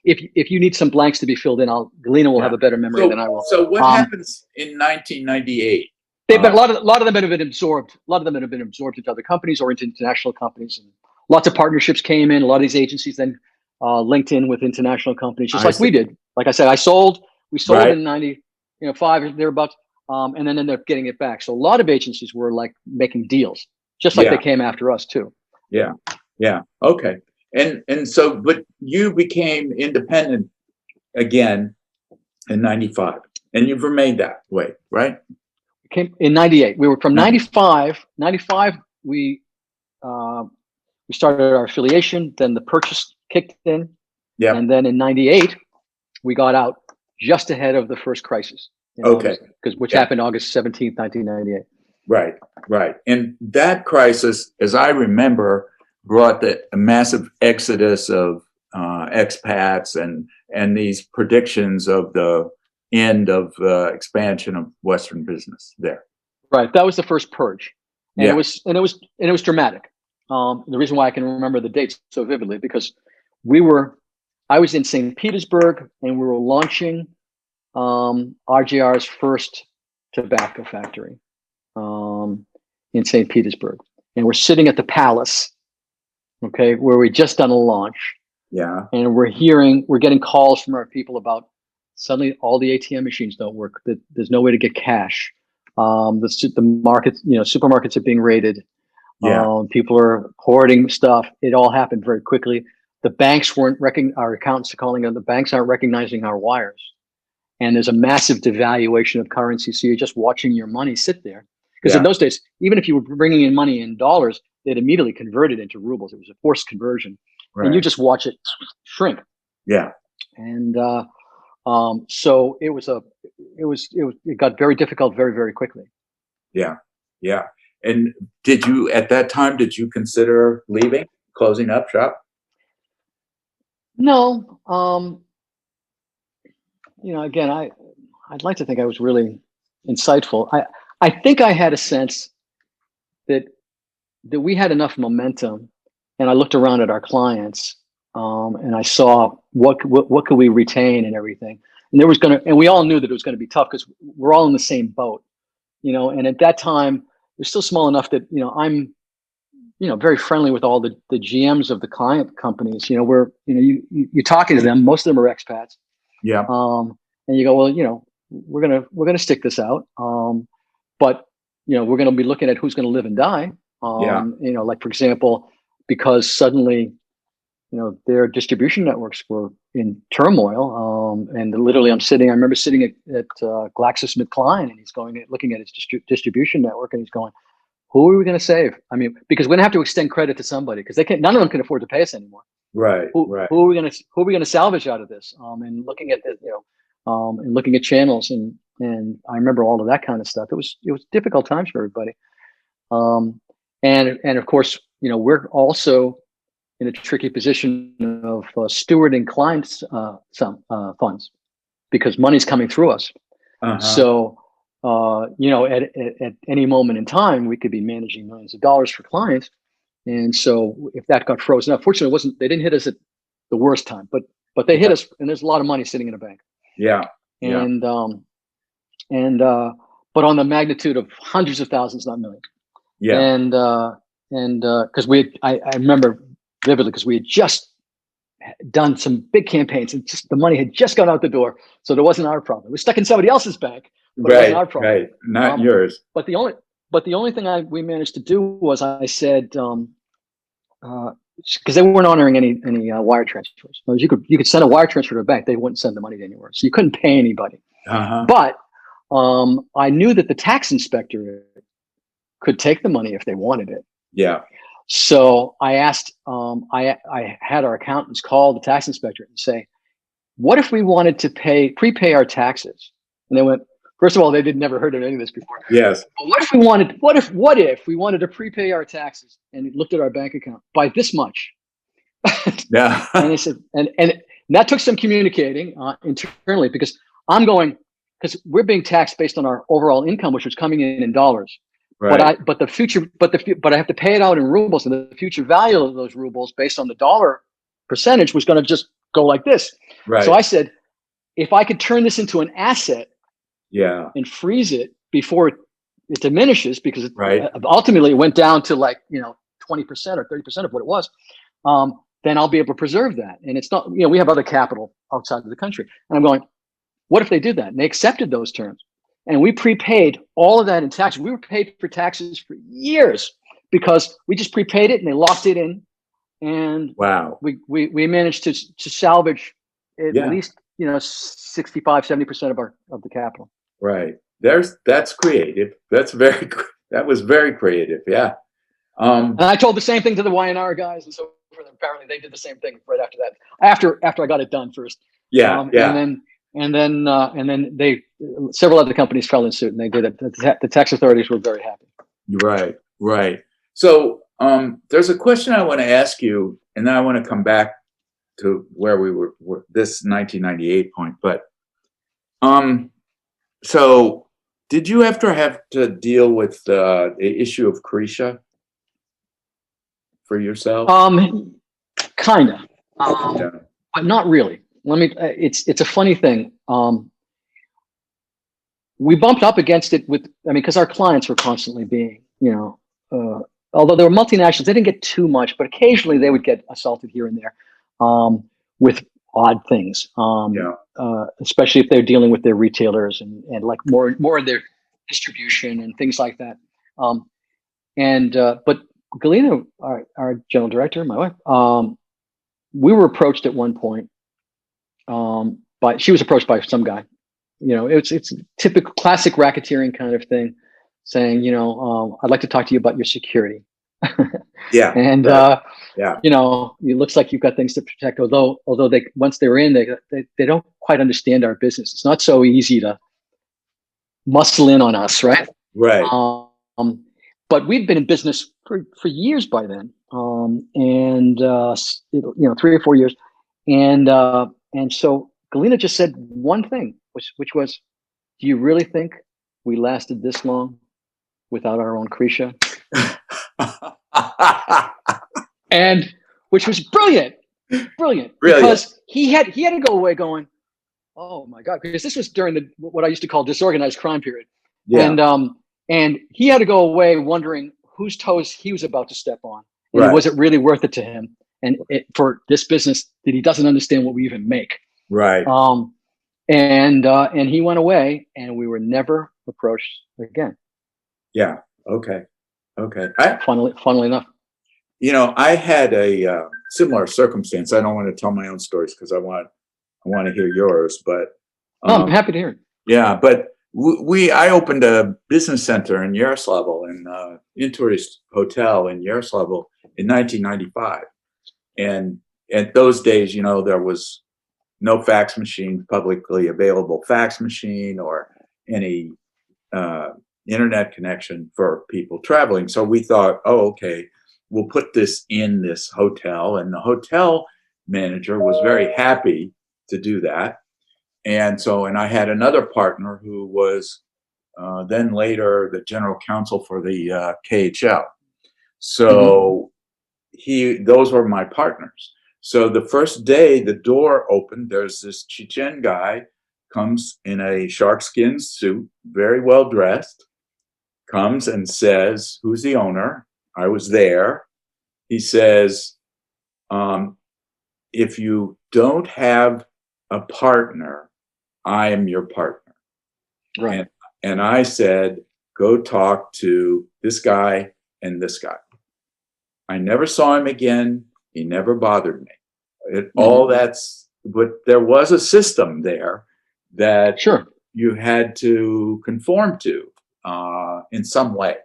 If you need some blanks to be filled in, Galena will have a better memory than I will. So what happens in 1998? A lot of them have been absorbed. A lot of them have been absorbed into other companies or into international companies, and lots of partnerships came in. A lot of these agencies then linked in with international companies, just like we did. Like I said, we sold in 95 or thereabouts, and then ended up getting it back. So a lot of agencies were like making deals, just like they came after us too. Yeah. Okay. And so, but you became independent again in 95, and you've remained that way, right? Came in 98. We were from 95. 95, we started our affiliation. Then the purchase kicked in. Yeah. And then in 98, we got out just ahead of the first crisis. Which happened August 17th, 1998. Right. And that crisis, as I remember, brought a massive exodus of expats and these predictions of the end of expansion of Western business there. Right. That was the first purge. And Yeah. it was dramatic. The reason why I can remember the dates so vividly, because I was in St. Petersburg and we were launching RGR's first tobacco factory in St. Petersburg. And we're sitting at the Palace, okay, where we just done a launch. Yeah. And we're getting calls from our people about suddenly all the ATM machines don't work, that there's no way to get cash. The markets, supermarkets are being raided. Yeah. People are hoarding stuff. It all happened very quickly. The banks our accountants are calling them, the banks aren't recognizing our wires. And there's a massive devaluation of currency. So you're just watching your money sit there. Because in those days, even if you were bringing in money in dollars, they'd immediately convert it into rubles. It was a forced conversion. Right. And you just watch it shrink. Yeah. And so it got very difficult very, very quickly. Yeah. Yeah. And at that time, did you consider leaving, closing up shop? No. Again, I'd like to think I was really insightful. I think I had a sense that we had enough momentum, and I looked around at our clients, and I saw what could we retain and everything. And we all knew that it was going to be tough because we're all in the same boat, and at that time, we're still small enough that, I'm, very friendly with all the GMs of the client companies. You're talking to them. Most of them are expats. Yeah. And you go, well, we're gonna stick this out. But we're gonna be looking at who's gonna live and die. Like, for example, because suddenly, their distribution networks were in turmoil. And literally I remember sitting at GlaxoSmithKline, and he's looking at his distribution network, and he's going, who are we going to save? I mean, because we're going to have to extend credit to somebody, because none of them can afford to pay us anymore. Right. Who are we going to salvage out of this? And looking at and looking at channels, and I remember all of that kind of stuff. It was difficult times for everybody. And of course, we're also in a tricky position of stewarding clients' funds, because money's coming through us. Uh-huh. So, at any moment in time, we could be managing millions of dollars for clients. And so if that got frozen up, fortunately, they didn't hit us at the worst time, but they hit us, and there's a lot of money sitting in a bank. Yeah. And, but on the magnitude of hundreds of thousands, not millions. Yeah. And because I remember vividly, because we had just done some big campaigns, and the money had just gone out the door. So there wasn't our problem. It was stuck in somebody else's bank, but it wasn't our problem. Right. Not yours. But the only thing we managed to do was, I said, because they weren't honoring any wire transfers. You could send a wire transfer to a bank, they wouldn't send the money anywhere, so you couldn't pay anybody. Uh-huh. But I knew that the tax inspector could take the money if they wanted it. Yeah. So I asked, I had our accountants call the tax inspector and say, what if we wanted to prepay our taxes? And they went, first of all, they'd never heard of any of this before. Yes. But what if we wanted to prepay our taxes, and looked at our bank account by this much? Yeah. And they said, and that took some communicating internally, because we're being taxed based on our overall income, which was coming in dollars. Right. But I have to pay it out in rubles, and the future value of those rubles based on the dollar percentage was going to just go like this. Right. So I said, if I could turn this into an asset, and freeze it before it diminishes, because ultimately it went down to 20% or 30% of what it was, then I'll be able to preserve that. And it's not, we have other capital outside of the country. And I'm going, what if they did that? And they accepted those terms. And we prepaid all of that in taxes. We were paid for taxes for years, because we just prepaid it and they locked it in. And wow, we managed to salvage at least 65, 70% of the capital. Right. That's creative. That was very creative. Yeah. And I told the same thing to the YNR guys, and so apparently they did the same thing right after that. After I got it done first. Yeah. And then several other companies fell in suit, and they did it. The tax authorities were very happy. Right. So there's a question I want to ask you, and then I want to come back to where we were this 1998 point. But so did you ever have to deal with the issue of Krisha for yourself? Kind of, Yeah. but not really. It's a funny thing. We bumped up against it because our clients were constantly being, although they were multinationals, they didn't get too much, but occasionally they would get assaulted here and there with odd things, especially if they're dealing with their retailers and like more of their distribution and things like that. But Galina, our general director, my wife, we were approached at one point, but she was approached by some guy. It's typical classic racketeering kind of thing, saying, I'd like to talk to you about your security. Yeah. And yeah. it looks like you've got things to protect. Although they once they were in, they don't quite understand our business. It's not so easy to muscle in on us, right? Right. But we'd been in business for years by then, and 3 or 4 years, and so Galina just said one thing, which was, "Do you really think we lasted this long without our own Krisha?" And which was brilliant, because he had to go away going, "Oh my God," because this was during what I used to call disorganized crime period, and he had to go away wondering whose toes he was about to step on, and was it really worth it to him? And for this business that he doesn't understand what we even make, right? And he went away, and we were never approached again. Yeah. Okay. Funnily enough, I had a similar circumstance. I don't want to tell my own stories because I want to hear yours, but no, I'm happy to hear it. Yeah, but I opened a business center in Yaroslavl, in tourist hotel in Yaroslavl in 1995, and at those days, there was no fax machine, publicly available fax machine, or any internet connection for people traveling. So we thought, oh, okay, we'll put this in this hotel, and the hotel manager was very happy to do that. And I had another partner who was then later the general counsel for the KHL. So those were my partners. So the first day the door opened, there's this Chechen guy, comes in a sharkskin suit, very well dressed, comes and says, "Who's the owner?" I was there. He says, "If you don't have a partner, I am your partner." Right. And I said, "Go talk to this guy and this guy." I never saw him again. He never bothered me. But there was a system there that you had to conform to in some way.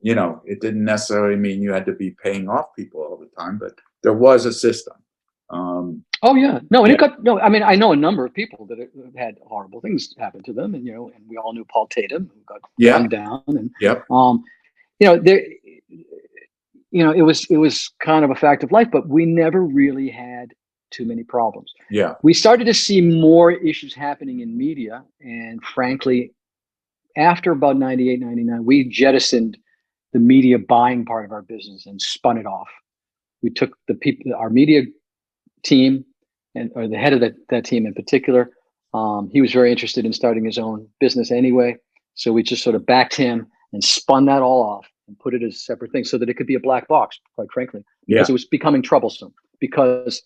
It didn't necessarily mean you had to be paying off people all the time, but there was a system. I mean, I know a number of people that have had horrible things happen to them, and and we all knew Paul Tatum, who got gunned down, and it was kind of a fact of life, but we never really had too many problems. Yeah, we started to see more issues happening in media, and frankly, after about 98, 99, we jettisoned the media buying part of our business and spun it off. We took our media team, or the head of that team in particular. He was very interested in starting his own business anyway. So we just sort of backed him and spun that all off and put it as a separate thing so that it could be a black box, quite frankly, because it was becoming troublesome. Because,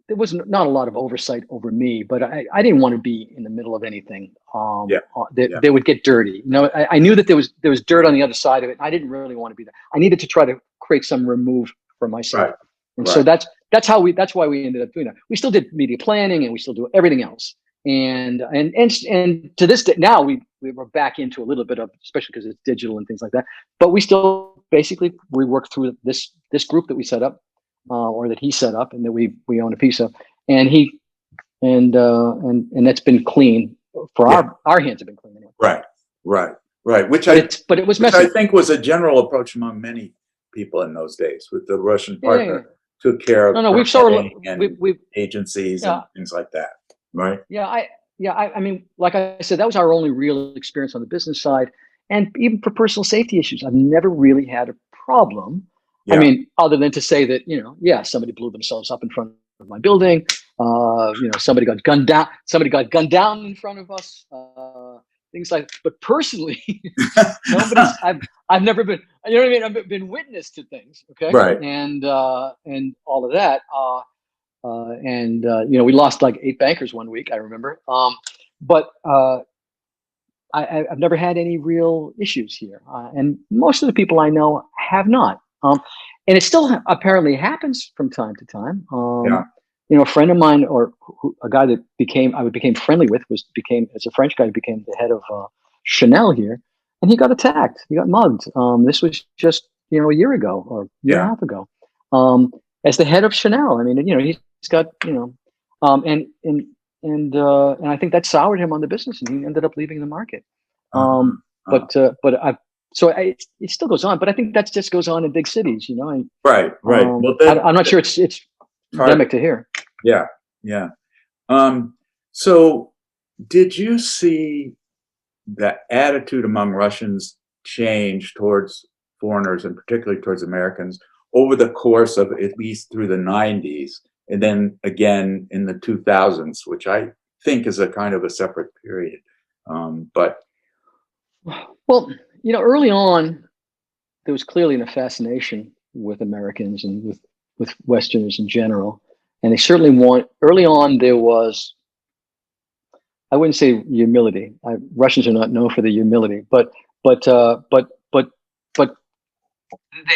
there was not a lot of oversight over me, but I didn't want to be in the middle of anything that would get dirty. I knew that there was dirt on the other side of it. I didn't really want to be there. I needed to try to create some remove for myself. Right. And so that's why we ended up doing that. We still did media planning, and we still do everything else. And to this day now, we were back into a little bit of, especially because it's digital and things like that. But we still basically work through this group that we set up, or that he set up, and that we own a piece of, and that's been clean for our hands have been clean anyway. Right. Which it was messy. I think was a general approach among many people in those days. With the Russian Yeah, yeah, partner, yeah. took care of No, we've sort of permitting and we've agencies yeah, and things like that, right? yeah, I mean, like I said, that was our only real experience on the business side, and even for personal safety issues, I've never really had a problem. I Yeah, mean, other than to say that, yeah, somebody blew themselves up in front of my building. Somebody got gunned down. Somebody got gunned down in front of us. Things like, but personally, I've never been. You know what I mean? I've been witness to things. Okay, right. and all of that. We lost like 8 bankers one week. I remember. But I've never had any real issues here, and most of the people I know have not. And it still apparently happens from time to time. Yeah, A friend of mine, or a guy that I became friendly with, as a French guy, became the head of Chanel here, and he got attacked. He got mugged. This was just a year ago or year and a yeah. half ago. As the head of Chanel, I mean, he's got and I think that soured him on the business, and he ended up leaving the market. Uh-huh. It still goes on, but I think that just goes on in big cities, and Right, right. Well, I'm not sure it's endemic to here. yeah, yeah. So did you see the attitude among Russians change towards foreigners and particularly towards Americans over the course of at least through the 90s and then again in the 2000s, which I think is a kind of a separate period. But Well, early on, there was clearly a fascination with Americans and with Westerners in general. And they certainly early on, there was, I wouldn't say humility. Russians are not known for the humility, but they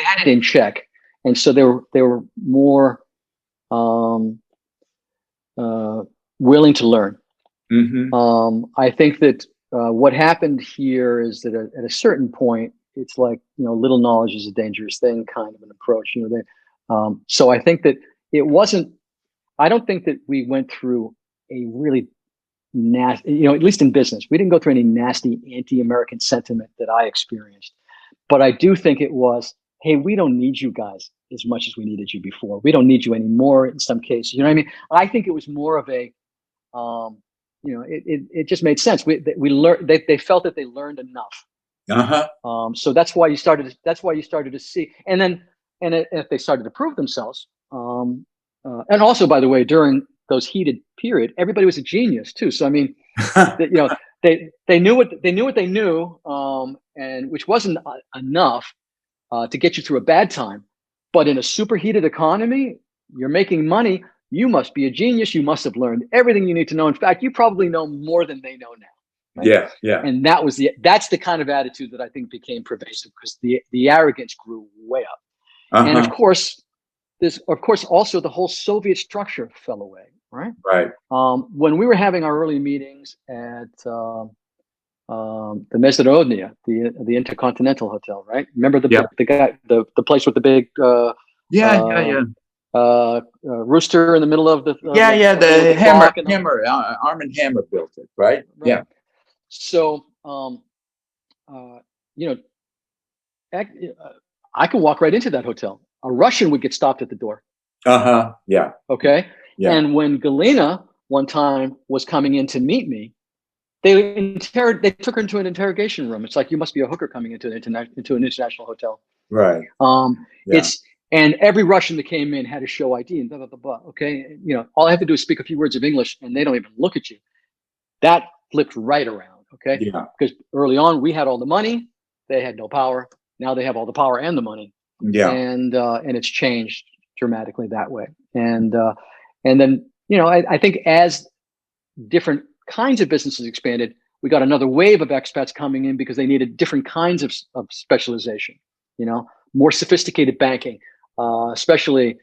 had it in check. And so they were more willing to learn. mm-hmm. I think that what happened here is that at a certain point, it's like, little knowledge is a dangerous thing kind of an approach. So I think that it wasn't. I don't think that we went through a really nasty, at least in business, we didn't go through any nasty anti-American sentiment that I experienced. But I do think it was, hey, we don't need you guys as much as we needed you before. We don't need you anymore in some cases. You know what I mean? I think it was more of a, it just made sense. We learned. They felt that they learned enough. Uh-huh. So that's why you started to see, and if they started to prove themselves, and also, by the way, during those heated period, everybody was a genius too. So I mean, they knew what they knew, and which wasn't enough to get you through a bad time. But in a superheated economy, you're making money. You must be a genius. You must have learned everything you need to know. In fact, you probably know more than they know now. Right? Yeah, yeah. And that's the kind of attitude that I think became pervasive because the arrogance grew way up. Uh-huh. And of course, also the whole Soviet structure fell away. Right. Right. When we were having our early meetings at the Mezzanodnia, the Intercontinental Hotel, right? Remember the guy, the place with the big rooster in the middle of the the hammer Arm & Hammer built it, right? Yeah. So I could walk right into that hotel. A Russian would get stopped at the door. Uh-huh. Yeah. Okay. Yeah. And when Galina one time was coming in to meet me, they took her into an interrogation room. It's like, you must be a hooker coming into an international hotel. Right. And every Russian that came in had to show ID and blah, blah, blah, blah. Okay. All I have to do is speak a few words of English and they don't even look at you. That flipped right around. Okay. Yeah. Because early on we had all the money. They had no power. Now they have all the power and the money. Yeah. And it's changed dramatically that way. And then, I think as different kinds of businesses expanded, we got another wave of expats coming in because they needed different kinds of specialization, more sophisticated banking, especially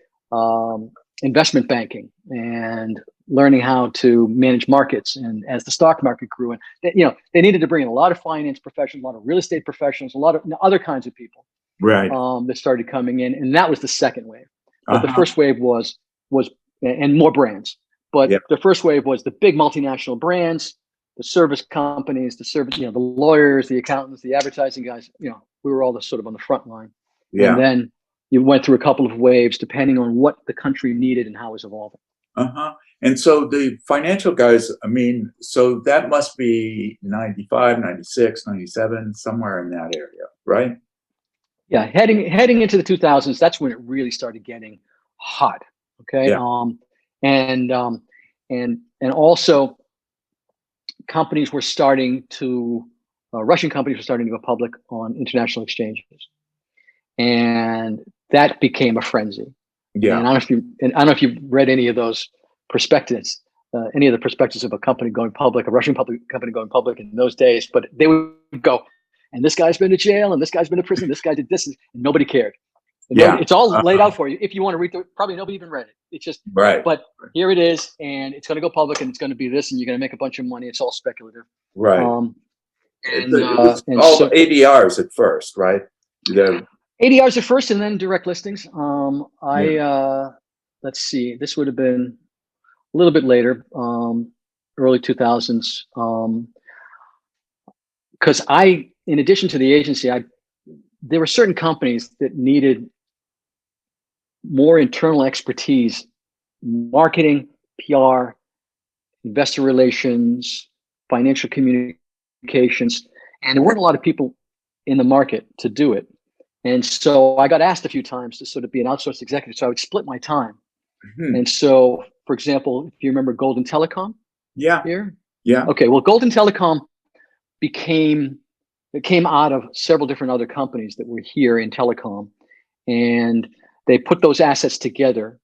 investment banking and learning how to manage markets. And as the stock market grew, and they needed to bring in a lot of finance professionals, a lot of real estate professionals, a lot of other kinds of people, right? That started coming in, and that was the second wave. But the first wave was and more brands. But the first wave was the big multinational brands, the service companies, the lawyers, the accountants, the advertising guys. We were all sort of on the front line. Yeah. And then you went through a couple of waves depending on what the country needed and how it was evolving. Uh-huh. And so the financial guys, I mean, so that must be 95, 96, 97, somewhere in that area, right? Yeah, heading into the 2000s, that's when it really started getting hot. Okay. Yeah. And also companies were starting to Russian companies were starting to go public on international exchanges, and that became a frenzy. Yeah. And I don't know if you've read any of those prospectus, any of the prospectus of a company going public, a Russian public company going public in those days. But they would go, and this guy's been to jail, and this guy's been to prison, this guy did this, and nobody cared. And Yeah. it's all laid out for you. If you want to read through it, probably nobody even read it. It's just Right. But here it is, and it's going to go public, and it's going to be this, and you're going to make a bunch of money. It's all speculative. Right. And it was and all so, ADRs at first, right? The, ADRs at first, and then direct listings. Let's see, this would have been a little bit later, early 2000s. Because in addition to the agency, there were certain companies that needed more internal expertise, marketing, PR, investor relations, financial communications, and there weren't a lot of people in the market to do it. And so I got asked a few times to sort of be an outsourced executive. So I would split my time. And so, for example, if you remember Golden Telecom here? Yeah. Okay, well, Golden Telecom came out of several different other companies that were here in telecom. And they put those assets together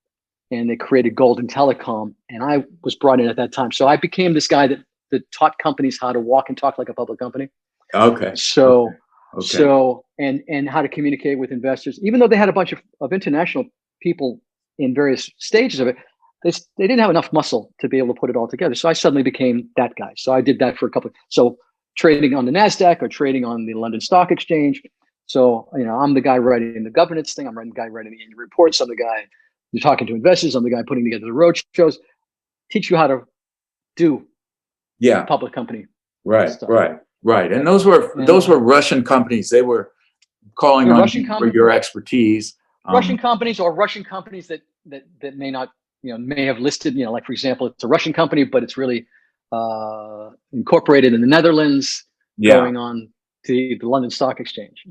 and they created Golden Telecom. And I was brought in at that time. So I became this guy that taught companies how to walk and talk like a public company. Okay. So, Okay. so and how to communicate with investors, even though they had a bunch of international people in various stages of it, they didn't have enough muscle to be able to put it all together. So I suddenly became that guy. So I did that for so trading on the NASDAQ or trading on the London Stock Exchange. So, I'm the guy writing the governance thing. I'm the guy writing the annual reports. I'm the guy you're talking to investors. I'm the guy putting together the road shows, teach you how to do public company stuff. Right. And those were Russian companies. They were calling on you for your expertise. Russian companies or Russian companies that may not, may have listed, like, for example, it's a Russian company, but it's really incorporated in the Netherlands, going on to the London Stock Exchange,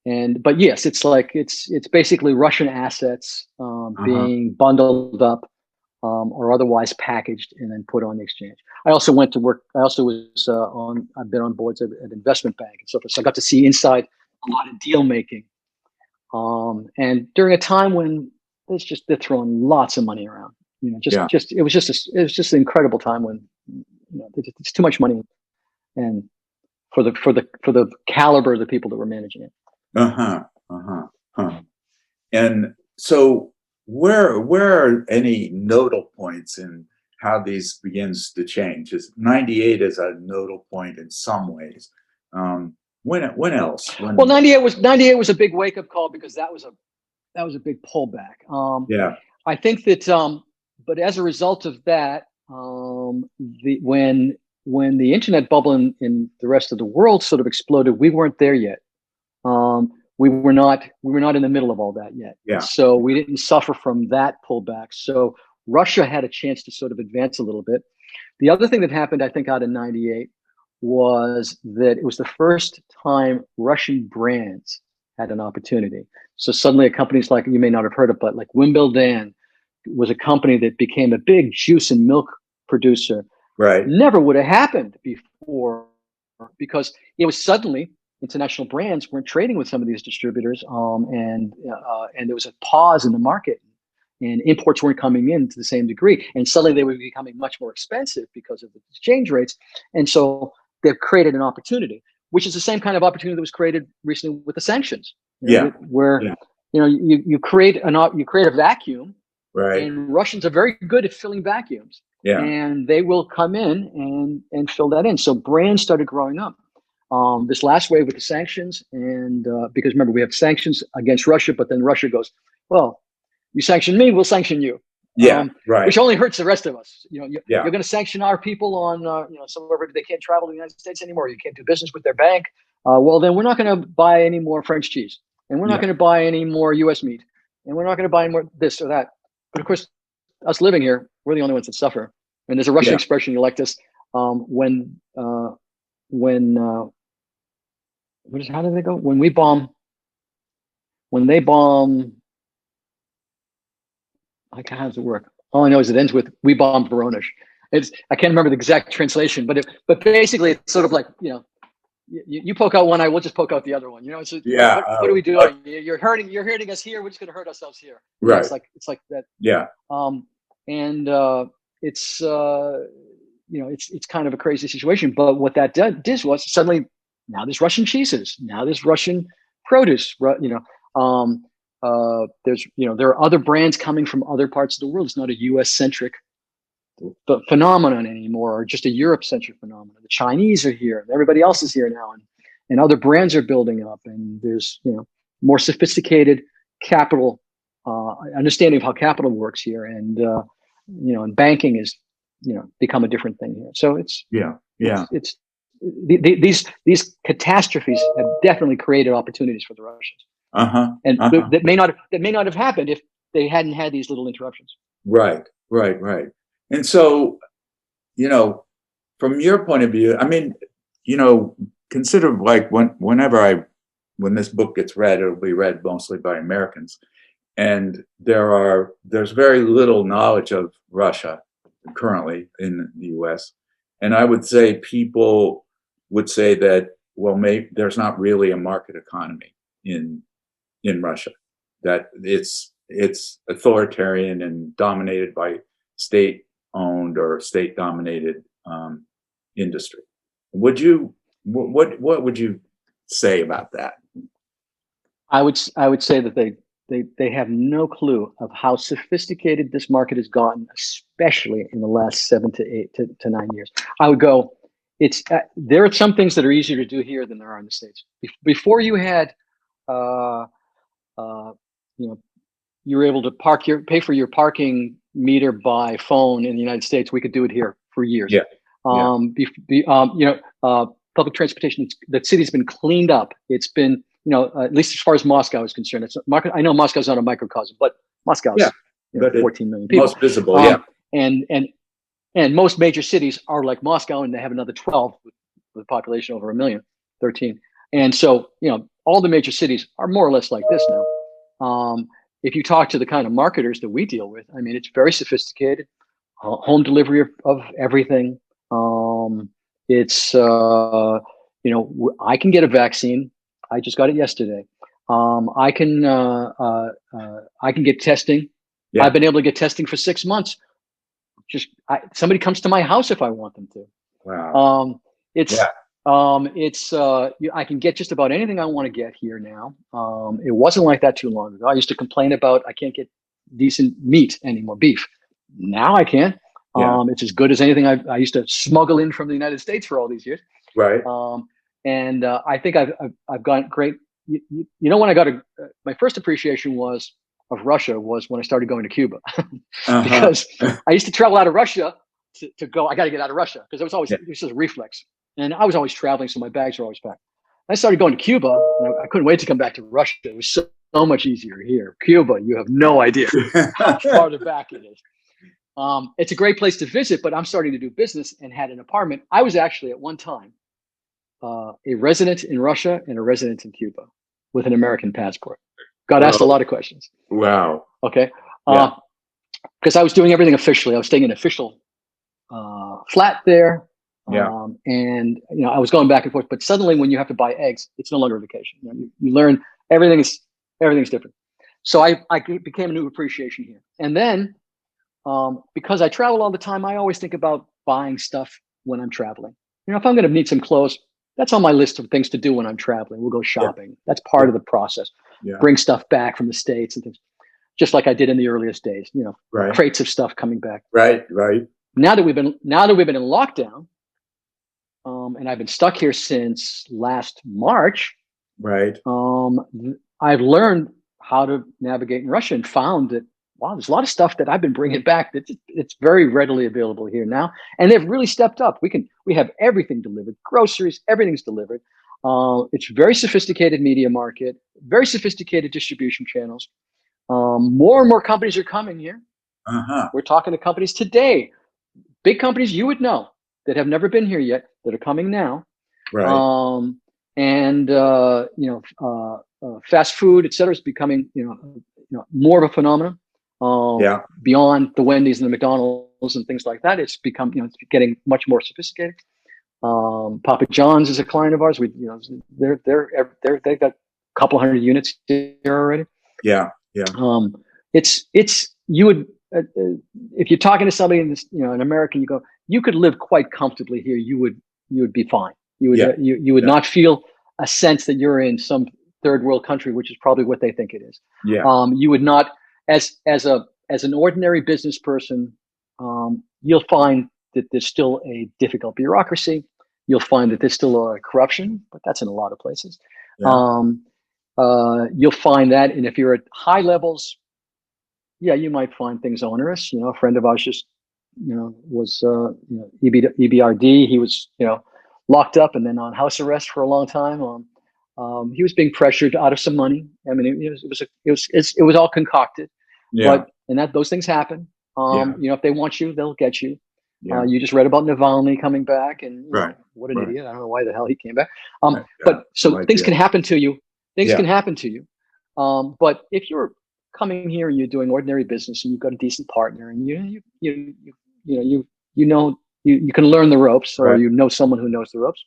but yes, it's basically Russian assets being bundled up or otherwise packaged and then put on the exchange. I also went to work. I also was I've been on boards at an investment bank and so forth. So I got to see inside a lot of deal making. And during a time when they're throwing lots of money around, it was just an incredible time when it's too much money, and for the caliber of the people that were managing it. And so where are any nodal points in how these begins to change? 98 is a nodal point in some ways. When else? Well, 98 was a big wake up call because that was a big pullback. I think that, but as a result of that, when the internet bubble in the rest of the world sort of exploded, we weren't there yet. We were not in the middle of all that yet. So we didn't suffer from that pullback. So Russia had a chance to sort of advance a little bit. The other thing that happened, I think, out in 98 was that it was the first time Russian brands had an opportunity. So suddenly companies like, you may not have heard of, but like Wimbledon was a company that became a big juice and milk producer. Right. Never would have happened before because it was suddenly international brands weren't trading with some of these distributors, and there was a pause in the market, and imports weren't coming in to the same degree, and suddenly they were becoming much more expensive because of the exchange rates, and so they've created an opportunity, which is the same kind of opportunity that was created recently with the sanctions. Where you create a vacuum, right? And Russians are very good at filling vacuums, and they will come in and fill that in. So brands started growing up. This last wave with the sanctions, and because remember, we have sanctions against Russia, but then Russia goes, well, you sanction me, we'll sanction you. Right. Which only hurts the rest of us. You're going to sanction our people on, somewhere they can't travel to the United States anymore. You can't do business with their bank. Well, then we're not going to buy any more French cheese. and we're not going to buy any more U.S. meat, and we're not going to buy more this or that. But of course, us living here, we're the only ones that suffer. And there's a Russian expression, you like this, when how do they go? When they bomb, how does it work? All I know is it ends with "we bombed Voronezh." I can't remember the exact translation, but basically it's sort of like, you poke out one eye, we'll just poke out the other one. What are we doing? You're hurting us here. We're just going to hurt ourselves here. Right. It's like that. Yeah. It's it's kind of a crazy situation. But what that did was suddenly now there's Russian cheeses, now there's Russian produce. There are other brands coming from other parts of the world. It's not a U.S. centric phenomenon anymore, or just a Europe-centric phenomenon. The Chinese are here, and everybody else is here now, and other brands are building up, and there's more sophisticated capital understanding of how capital works here, and and banking is become a different thing here. So it's these catastrophes have definitely created opportunities for the Russians, that may not have happened if they hadn't had these little interruptions. Right. And so, from your point of view, I mean, consider like when this book gets read, it'll be read mostly by Americans. And there's very little knowledge of Russia currently in the US. And I would say people would say that, well, maybe there's not really a market economy in Russia, that it's authoritarian and dominated by state-owned or state-dominated industry. What would you say about that? I would say that they have no clue of how sophisticated this market has gotten, especially in the last 7 to 8 to 9 years. I would go, there are some things that are easier to do here than there are in the States. Before you had, you were able to pay for your parking meter by phone in the United States. We could do it here for years. Public transportation, the city's been cleaned up. It's been, at least as far as Moscow is concerned. I know Moscow's not a microcosm, but Moscow's 14 million people. Most visible, and most major cities are like Moscow, and they have another 12 with a population over 1 million, 13. And so, all the major cities are more or less like this now. If you talk to the kind of marketers that we deal with, I mean, it's very sophisticated, home delivery of everything. I can get a vaccine. I just got it yesterday. I can get testing. I've been able to get testing for 6 months. Somebody comes to my house if I want them to. Wow. I can get just about anything I want to get here now. It wasn't like that too long ago. I used to complain about I can't get decent meat anymore, beef. Now I can. It's as good as anything I used to smuggle in from the United States for all these years. Right. I think I've got great. When I got my first appreciation of Russia was when I started going to Cuba, because I used to travel out of Russia to go. I got to get out of Russia because it was always this is a reflex, and I was always traveling, so my bags were always packed. I started going to Cuba, and I couldn't wait to come back to Russia. It was so much easier here. Cuba, you have no idea how farther back it is. It's a great place to visit, but I'm starting to do business and had an apartment. I was actually at one time a resident in Russia and a resident in Cuba with an American passport. Got asked a lot of questions. Wow. Okay. Because I was doing everything officially. I was staying in an official flat there. And I was going back and forth. But suddenly, when you have to buy eggs, it's no longer a vacation. You learn everything's different. So I became a new appreciation here. And then because I travel all the time, I always think about buying stuff when I'm traveling. If I'm going to need some clothes, that's on my list of things to do when I'm traveling. We'll go shopping. That's part of the process. Bring stuff back from the States and things, just like I did in the earliest days. Crates of stuff coming back. Right. Now that we've been in lockdown, and I've been stuck here since last March. Right. I've learned how to navigate in Russia and found that there's a lot of stuff that I've been bringing back that it's very readily available here now, and they've really stepped up. We have everything delivered, groceries, everything's delivered. It's very sophisticated media market, very sophisticated distribution channels. More and more companies are coming here. We're talking to companies today, big companies you would know that have never been here yet, that are coming now. Right. Fast food, et cetera, is becoming more of a phenomenon. Yeah. Beyond the Wendy's and the McDonald's and things like that, it's become it's getting much more sophisticated. Papa John's is a client of ours. They've got a couple hundred units here already. Yeah. Yeah. You would if you're talking to somebody in this, an American, you go, you could live quite comfortably here. You would be fine. You would not feel a sense that you're in some third world country, which is probably what they think it is. Yeah. You would not, as an ordinary business person, you'll find that there's still a difficult bureaucracy. You'll find that there's still a corruption, but that's in a lot of places. Yeah. You'll find that, and if you're at high levels, you might find things onerous. A friend of ours just, was EBRD. He was, locked up and then on house arrest for a long time. He was being pressured out of some money. I mean, it was all concocted. Yeah. But those things happen. If they want you, they'll get you. Yeah. You just read about Navalny coming back, and what an Right. idiot! I don't know why the hell he came back. Yeah. But so things can happen to you. Things Yeah. can happen to you. But if you're coming here and you're doing ordinary business and you've got a decent partner and you can learn the ropes, or Right. someone who knows the ropes.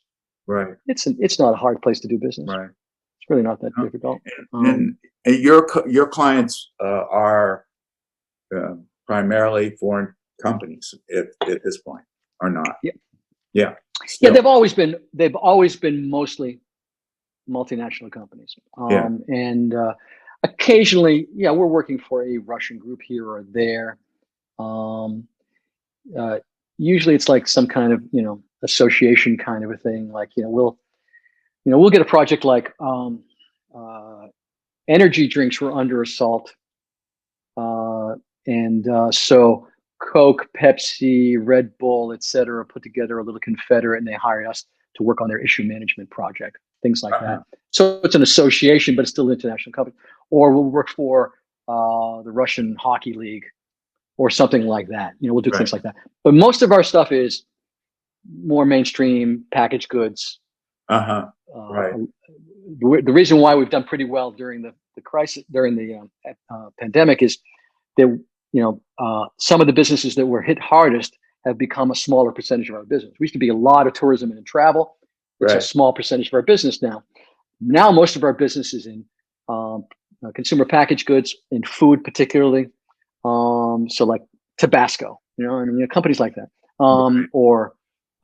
Right. It's not a hard place to do business. Right. It's really not that difficult. And your clients are primarily foreign companies at this point, or not? Yeah. Yeah. Yeah, they've always been mostly multinational companies. And occasionally, we're working for a Russian group here or there. Usually it's like some kind of, association kind of a thing. Like, we'll get a project like energy drinks were under assault. So Coke, Pepsi, Red Bull, et cetera, put together a little confederate, and they hired us to work on their issue management project, things like that. So it's an association, but it's still an international company. Or we'll work for the Russian Hockey League or something like that. We'll do things like that. But most of our stuff is more mainstream packaged goods. Right. The reason why we've done pretty well during the crisis, during the pandemic, is that some of the businesses that were hit hardest have become a smaller percentage of our business. We used to be a lot of tourism and travel. It's a small percentage of our business now. Now most of our business is in consumer packaged goods, in food particularly. So like Tabasco, companies like that, or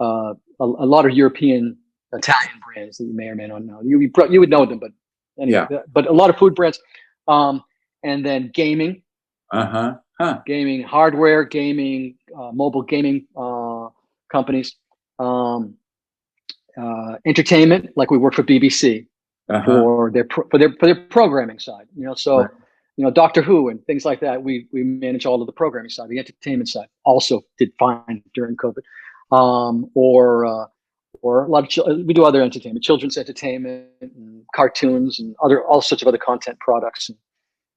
a lot of European, Italian brands that you may or may not know. You would know them, but anyway, but a lot of food brands, and then gaming. Gaming, hardware, gaming, mobile gaming companies, entertainment. Like we work for BBC for their programming side. Doctor Who and things like that. We manage all of the programming side. The entertainment side also did fine during COVID. Or a lot of we do other entertainment, children's entertainment, and cartoons, and all sorts of other content products,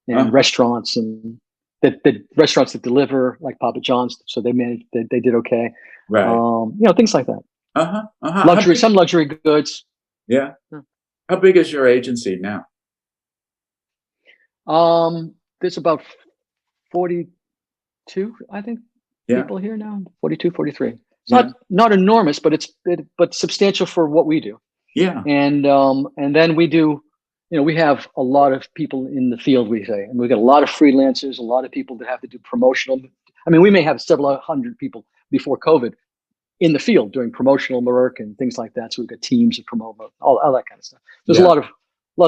and restaurants, and the restaurants that deliver, like Papa John's. So they did okay. Right. Things like that. Luxury, some luxury goods. Yeah. How big is your agency now? There's about 42, I think, people here now. 42, 43. It's not enormous, but but substantial for what we do. Yeah. And then we do, we have a lot of people in the field, we say, and we've got a lot of freelancers, a lot of people that have to do promotional. I mean, we may have several hundred people before COVID in the field doing promotional work and things like that. So we've got teams that promote all that kind of stuff. There's a lot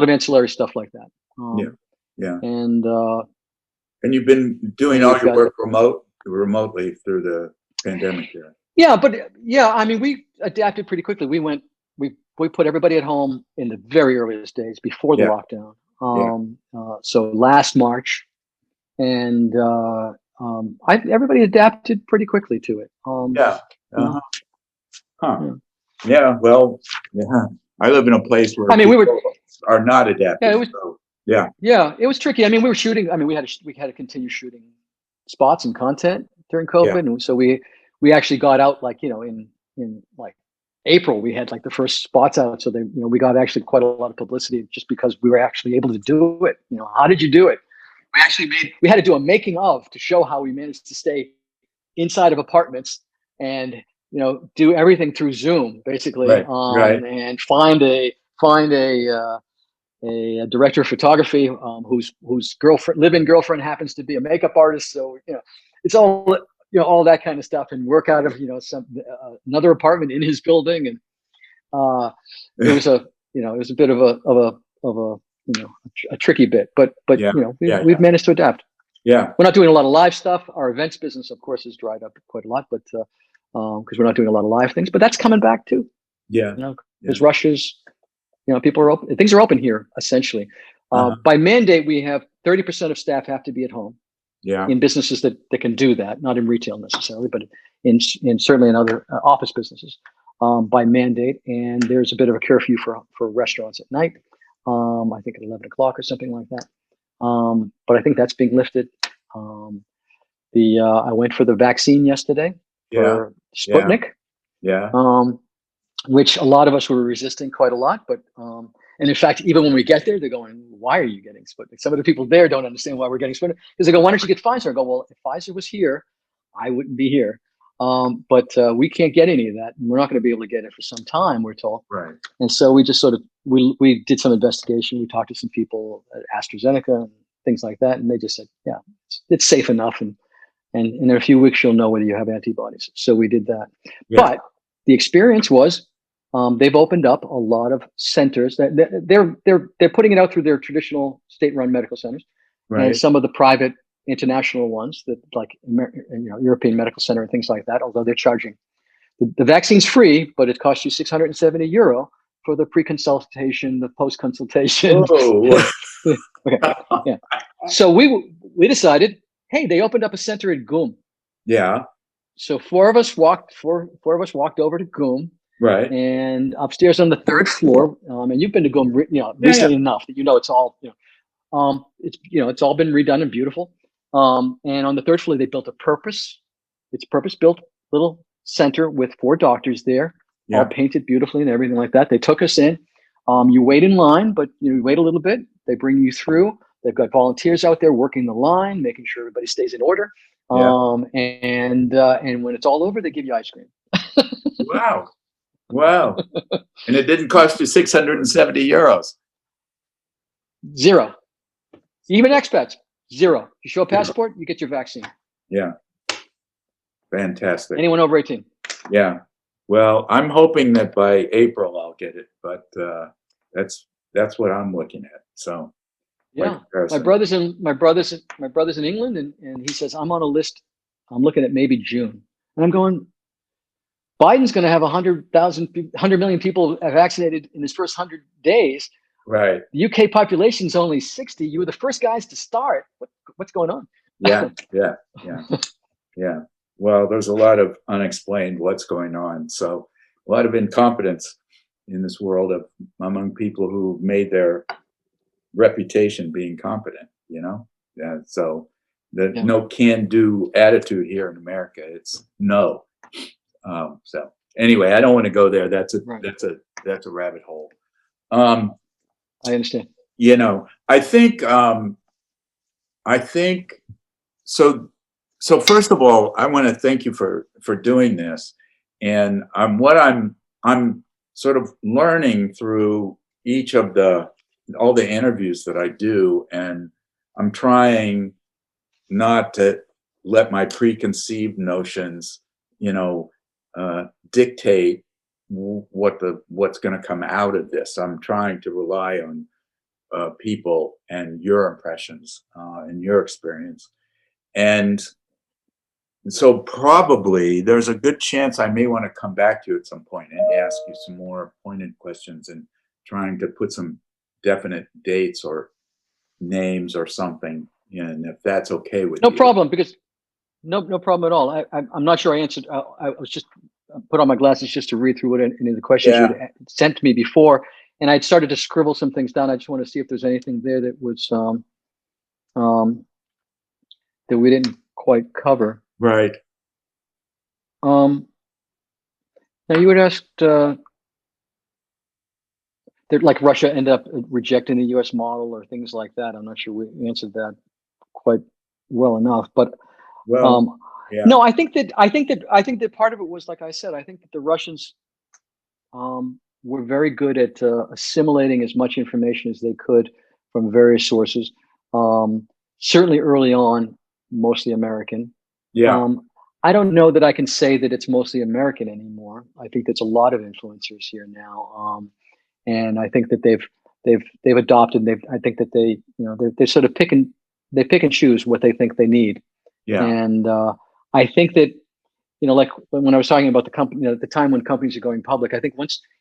of ancillary stuff like that. And you've been doing all your work remotely through the pandemic here. Yeah, but I mean, we adapted pretty quickly. We put everybody at home in the very earliest days before the lockdown. So last March, and everybody adapted pretty quickly to it. Yeah. Well, yeah. I live in a place where I mean, we were, people are not adapted. yeah, it was, So, yeah, yeah, it was tricky. I mean, we were shooting. I mean, we had to continue shooting spots and content during yeah, COVID, and so we actually got out like in like April. We had like the first spots out, so we got actually quite a lot of publicity just because we were actually able to do it. How did you do it? We had to do a making of to show how we managed to stay inside of apartments and do everything through Zoom basically, right, right. and find a director of photography whose live-in girlfriend happens to be a makeup artist. So it's all that kind of stuff, and work out of another apartment in his building, and it was a bit of a tricky bit, but Yeah, yeah, we've managed to adapt. yeah, We're not doing a lot of live stuff. Our events business, of course, has dried up quite a lot, but because we're not doing a lot of live things, but that's coming back too. yeah, There's rushes. People are open. Things are open here essentially. By mandate, we have 30% of staff have to be at home. yeah, In businesses that can do that, not in retail necessarily, but in certainly in other office businesses by mandate. And there's a bit of a curfew for restaurants at night. I think at 11 o'clock or something like that. But I think that's being lifted. I went for the vaccine yesterday for Sputnik. yeah, Which a lot of us were resisting quite a lot, but and in fact, even when we get there, they're going, "Why are you getting Sputnik?" Some of the people there don't understand why we're getting Sputnik, because they go, "Why don't you get Pfizer?" I go, "Well, if Pfizer was here, I wouldn't be here, but we can't get any of that, and we're not going to be able to get it for some time, we're told." right. And so we just sort of we did some investigation. We talked to some people at AstraZeneca and things like that, and they just said, "Yeah, it's safe enough, and in a few weeks you'll know whether you have antibodies." So we did that, Yeah. but the experience was. They've opened up a lot of centers that they're putting it out through their traditional state-run medical centers, Right. and some of the private international ones that like European Medical Center and things like that. Although they're charging the vaccine's free, but it costs you €670 for the pre-consultation, the post-consultation. Oh. Okay, yeah. So we decided, hey, they opened up a center at GUM. Yeah. So four of us walked over to GUM. Right. And upstairs on the third floor, and you've been to GUM, recently enough that it's all, it's all been redone and beautiful. And on the third floor, they built it's purpose-built little center with 4 doctors there, all painted beautifully and everything like that. They took us in. You wait in line, but you wait a little bit. They bring you through. They've got volunteers out there working the line, making sure everybody stays in order. And when it's all over, they give you ice cream. Wow. Wow. And it didn't cost you €670. Zero. Even expats, zero. You show a passport, you get your vaccine. Yeah. Fantastic. Anyone over 18. Yeah. Well, I'm hoping that by April I'll get it, but that's what I'm looking at. So yeah, my brother's in England, and he says I'm on a list. I'm looking at maybe June, and I'm going. Biden's going to have 100 million people vaccinated in his first 100 days. Right. The UK population is only 60. You were the first guys to start. What's going on? Yeah. Well, there's a lot of unexplained what's going on. So a lot of incompetence in this world among people who made their reputation being competent, Yeah. So no can-do attitude here in America. It's no. So anyway, I don't want to go there. That's a rabbit hole. I understand. I think so. So first of all, I want to thank you for doing this. And what I'm sort of learning through each of all the interviews that I do, and I'm trying not to let my preconceived notions, dictate what's going to come out of this. I'm trying to rely on people and your impressions and your experience. And so probably there's a good chance I may want to come back to you at some point and ask you some more pointed questions and trying to put some definite dates or names or something. And if that's okay with you. No problem, because no problem at all. I'm not sure I answered. I was just put on my glasses just to read through what any of the questions you had sent to me before, and I'd started to scribble some things down. I just want to see if there's anything there that was that we didn't quite cover. Right. Now you had asked that like Russia ended up rejecting the U.S. model or things like that. I'm not sure we answered that quite well enough, but Well, no, I think that part of it was, like I said, I think that the Russians were very good at assimilating as much information as they could from various sources. Certainly early on, mostly American. yeah. I don't know that I can say that it's mostly American anymore. I think there's a lot of influencers here now, and I think that they've adopted. I think that they sort of pick and choose what they think they need. Yeah. And I think that, like when I was talking about the company, at the time when companies are going public, I think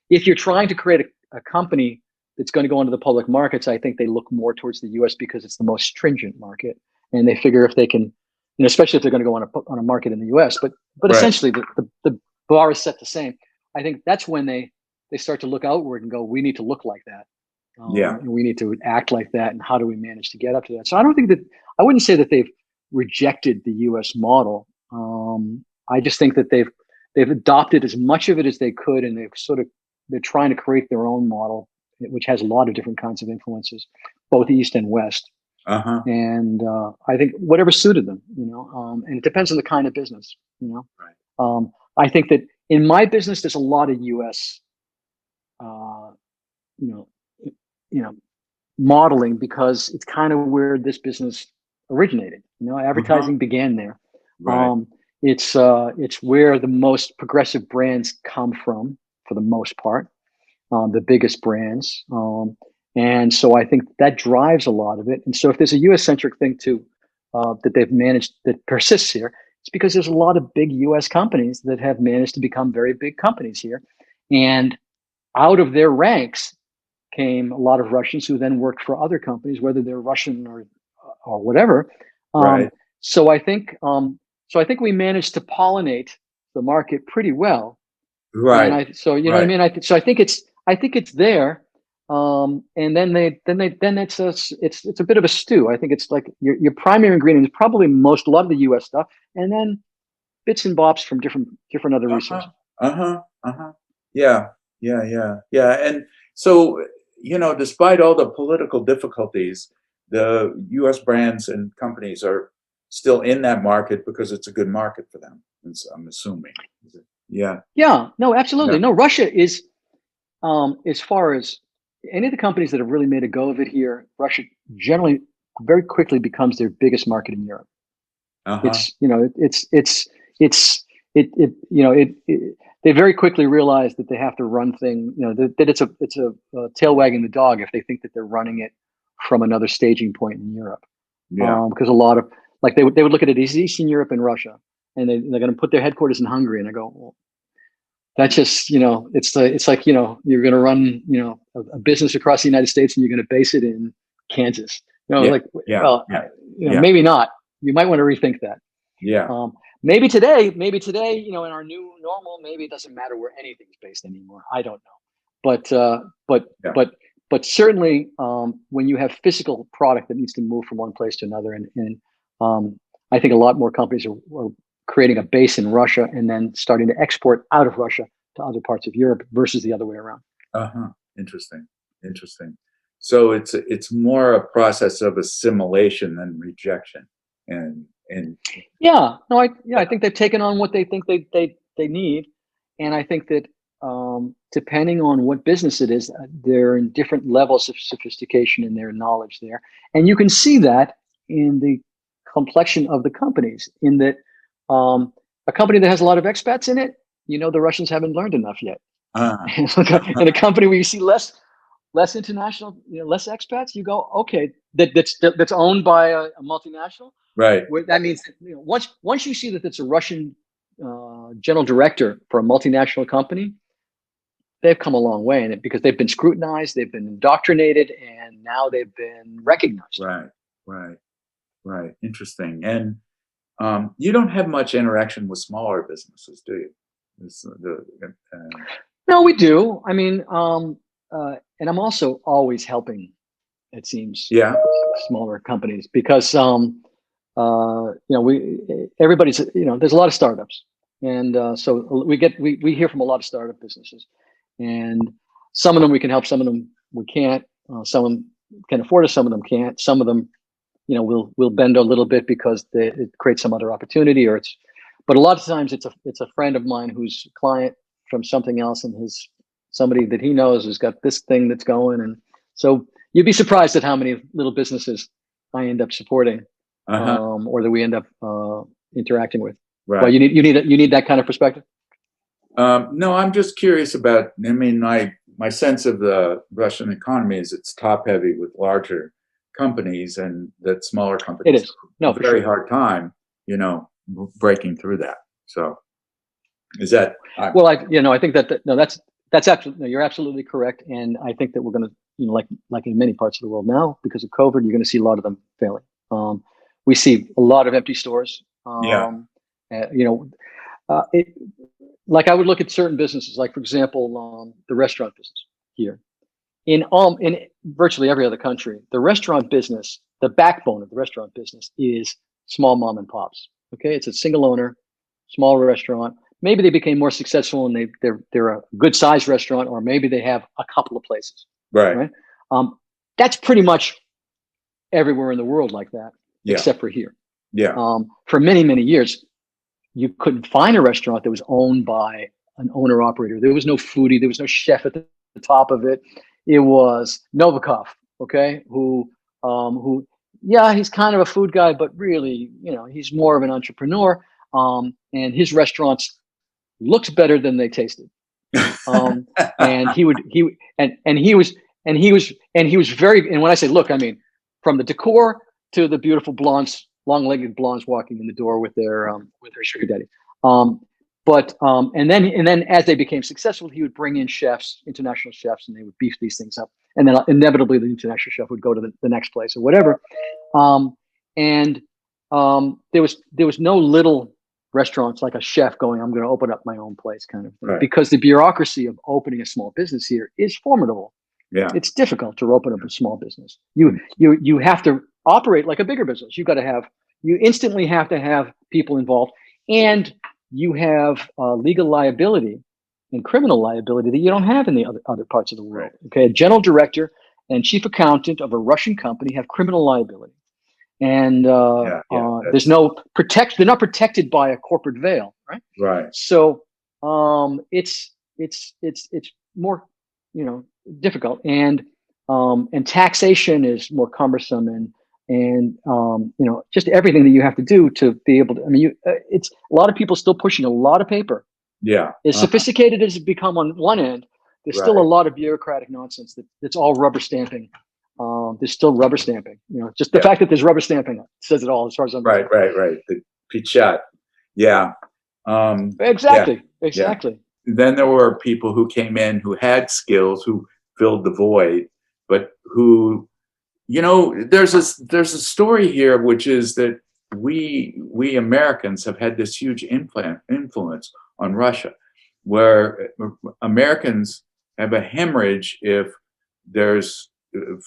if you're trying to create a company that's going to go into the public markets, I think they look more towards the U.S. because it's the most stringent market, and they figure if they can, especially if they're going to go on a market in the U.S. But Right. essentially the bar is set the same. I think that's when they start to look outward and go, we need to look like that. And we need to act like that. And how do we manage to get up to that? So I wouldn't say that they've rejected the U.S. model. I just think that they've adopted as much of it as they could, and they're trying to create their own model, which has a lot of different kinds of influences, both East and West. And I think whatever suited them, and it depends on the kind of business, Right. I think that in my business, there's a lot of U.S. Modeling, because it's kind of where this business originated. Advertising began there. Right. It's where the most progressive brands come from, for the most part, the biggest brands. And so I think that drives a lot of it. And so if there's a U.S. centric thing too, that they've managed that persists here, it's because there's a lot of big U.S. companies that have managed to become very big companies here. And out of their ranks came a lot of Russians who then worked for other companies, whether they're Russian or whatever. Right. So I think we managed to pollinate the market pretty well. Right. And what I mean. I think it's there. And then it's a bit of a stew. I think it's like your primary ingredient is probably a lot of the U.S. stuff, and then bits and bobs from different other resources. Yeah. And so, despite all the political difficulties, the U.S. brands and companies are still in that market because it's a good market for them. I'm assuming. Yeah. Yeah. No, absolutely. Yeah. No, Russia is, as far as any of the companies that have really made a go of it here, Russia generally very quickly becomes their biggest market in Europe. They very quickly realize that they have to run things, that it's a tail wagging the dog if they think that they're running it from another staging point in Europe. Yeah. Because a lot of, like, they would look at it as Eastern Europe and Russia, and they're going to put their headquarters in Hungary, and I go, well, that's just, it's like, you're going to run, a business across the United States, and you're going to base it in Kansas. Maybe not. You might want to rethink that. Yeah. Maybe today, in our new normal, maybe it doesn't matter where anything's based anymore. I don't know, but certainly when you have physical product that needs to move from one place to another, and I think a lot more companies are creating a base in Russia and then starting to export out of Russia to other parts of Europe versus the other way around. Interesting. So it's more a process of assimilation than rejection, and I think they've taken on what they think they need, and I think that depending on what business it is, they're in different levels of sophistication in their knowledge there, and you can see that in the complexion of the companies. In that, a company that has a lot of expats in it, the Russians haven't learned enough yet. In a company where you see less international, less expats, you go, okay, that's owned by a multinational. Right. That means that, once you see that it's a Russian general director for a multinational company, they've come a long way in it because they've been scrutinized, they've been indoctrinated, and now they've been recognized. Right. Interesting. And you don't have much interaction with smaller businesses, do you? No, we do. I mean, and I'm also always helping, it seems, yeah. smaller companies because, everybody's, there's a lot of startups. And so we hear from a lot of startup businesses, and some of them we can help, some of them we can't. Some of them can afford us, some of them can't. Some of them, we'll bend a little bit because it creates some other opportunity, but a lot of times it's a friend of mine who's a client from something else, and somebody that he knows has got this thing that's going, and so you'd be surprised at how many little businesses I end up supporting, or that we end up interacting with. Right. Well, you need that kind of perspective. No, I'm just curious about. I mean, my sense of the Russian economy is it's top heavy with larger companies, and that smaller companies It is. No, have a very hard time, breaking through that. So, is that? Well, I think that's absolutely, no, you're absolutely correct, and I think that we're going to, like in many parts of the world now, because of COVID, you're going to see a lot of them failing. We see a lot of empty stores. Like I would look at certain businesses, like for example, the restaurant business here. In virtually every other country, the restaurant business, the backbone of the restaurant business is small mom and pops. Okay, it's a single owner, small restaurant. Maybe they became more successful and they're a good sized restaurant, or maybe they have a couple of places. Right. That's pretty much everywhere in the world like that, except for here. Yeah. For many, many years, you couldn't find a restaurant that was owned by an owner operator. There was no foodie. There was no chef at the top of it. It was Novikov, okay, who, he's kind of a food guy, but really, he's more of an entrepreneur. And his restaurants looked better than they tasted. And he was very, and when I say look, I mean from the decor to the beautiful blondes, long-legged blondes walking in the door with their sugar daddy. And then as they became successful, he would bring in chefs, international chefs, and they would beef these things up. And then inevitably the international chef would go to the next place or whatever. There was no little restaurants like a chef going, I'm going to open up my own place kind of thing. Right. Because the bureaucracy of opening a small business here is formidable. Yeah. It's difficult to open up a small business. You have to operate like a bigger business. You instantly have to have people involved, and you have legal liability and criminal liability that you don't have in the other parts of the world. Right. Okay, a general director and chief accountant of a Russian company have criminal liability, and there's no protect. They're not protected by a corporate veil, right? Right. So it's more difficult, and taxation is more cumbersome, and just everything that you have to do to be able to. I mean, it's a lot of people still pushing a lot of paper. Yeah. As sophisticated as it's become on one end, there's still a lot of bureaucratic nonsense that's all rubber stamping. There's still rubber stamping. Just the fact that there's rubber stamping says it all, as far as I'm concerned. Right. The pichat. Yeah. Exactly. Then there were people who came in who had skills, who filled the void, but who, there's a story here, which is that we Americans have had this huge influence on Russia, where Americans have a hemorrhage if there's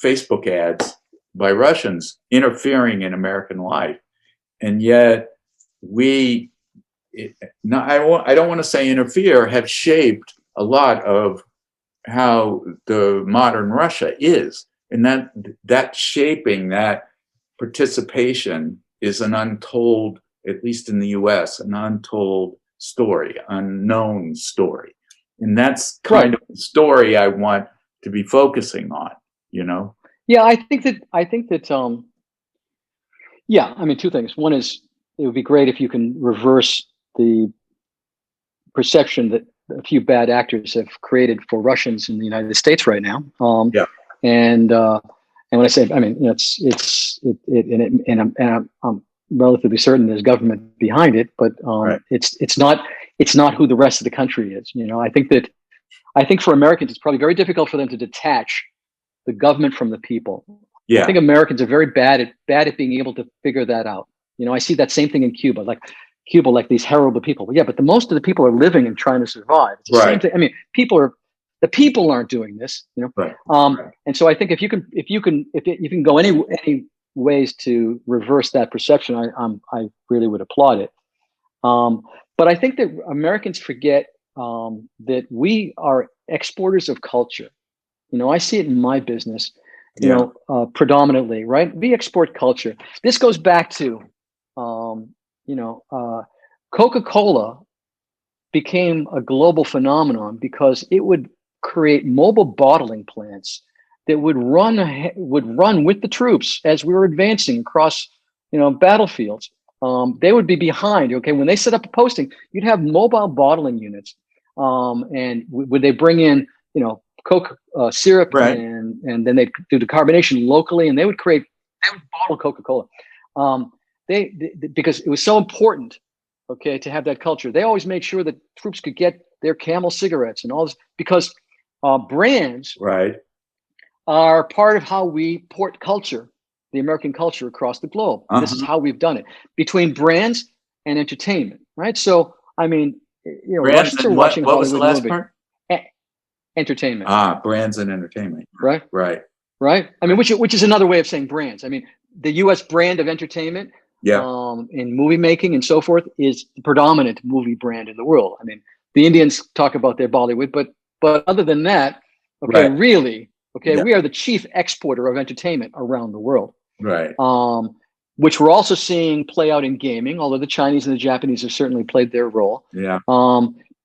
Facebook ads by Russians interfering in American life. And yet I don't want to say interfere, have shaped a lot of how the modern Russia is. And that shaping, that participation is an untold, at least in the US, an untold story, unknown story. And that's kind of the story I want to be focusing on, Yeah, I think that I mean, two things. One is it would be great if you can reverse the perception that a few bad actors have created for Russians in the United States right now. And when I say, I mean, I'm relatively certain there's government behind it, but it's not who the rest of the country is. I think for Americans, it's probably very difficult for them to detach the government from the people. Yeah. I think Americans are very bad at being able to figure that out. I see that same thing in Cuba. Like people like these horrible people. Yeah, but most of the people are living and trying to survive. It's the same thing. I mean, the people aren't doing this, you know. And so I think if you can go any ways to reverse that perception, I really would applaud it. But I think that Americans forget that we are exporters of culture. You know, I see it in my business, you know, predominantly, right? We export culture. This goes back to, you know, Coca-Cola became a global phenomenon because it would create mobile bottling plants that would run with the troops as we were advancing across, you know, battlefields. They would be behind. Okay, when they set up a posting, you'd have mobile bottling units, and would they bring in, you know, Coke syrup, and then they'd do the carbonation locally, and they would bottle Coca-Cola. They because it was so important, okay, to have that culture. They always made sure that troops could get their Camel cigarettes and all this, because brands are part of how we port culture, the American culture, across the globe. This is how we've done it, between brands and entertainment, right? So, I mean, you know, Russians are watching what was the last movie. part? Entertainment. Brands and entertainment. Right. I mean, which is another way of saying brands. I mean, the U.S. brand of entertainment, in movie making and so forth, is the predominant movie brand in the world. I mean, the Indians talk about their Bollywood, but other than that, really, we are the chief exporter of entertainment around the world. Right. Which we're also seeing play out in gaming, although the Chinese and the Japanese have certainly played their role. Yeah.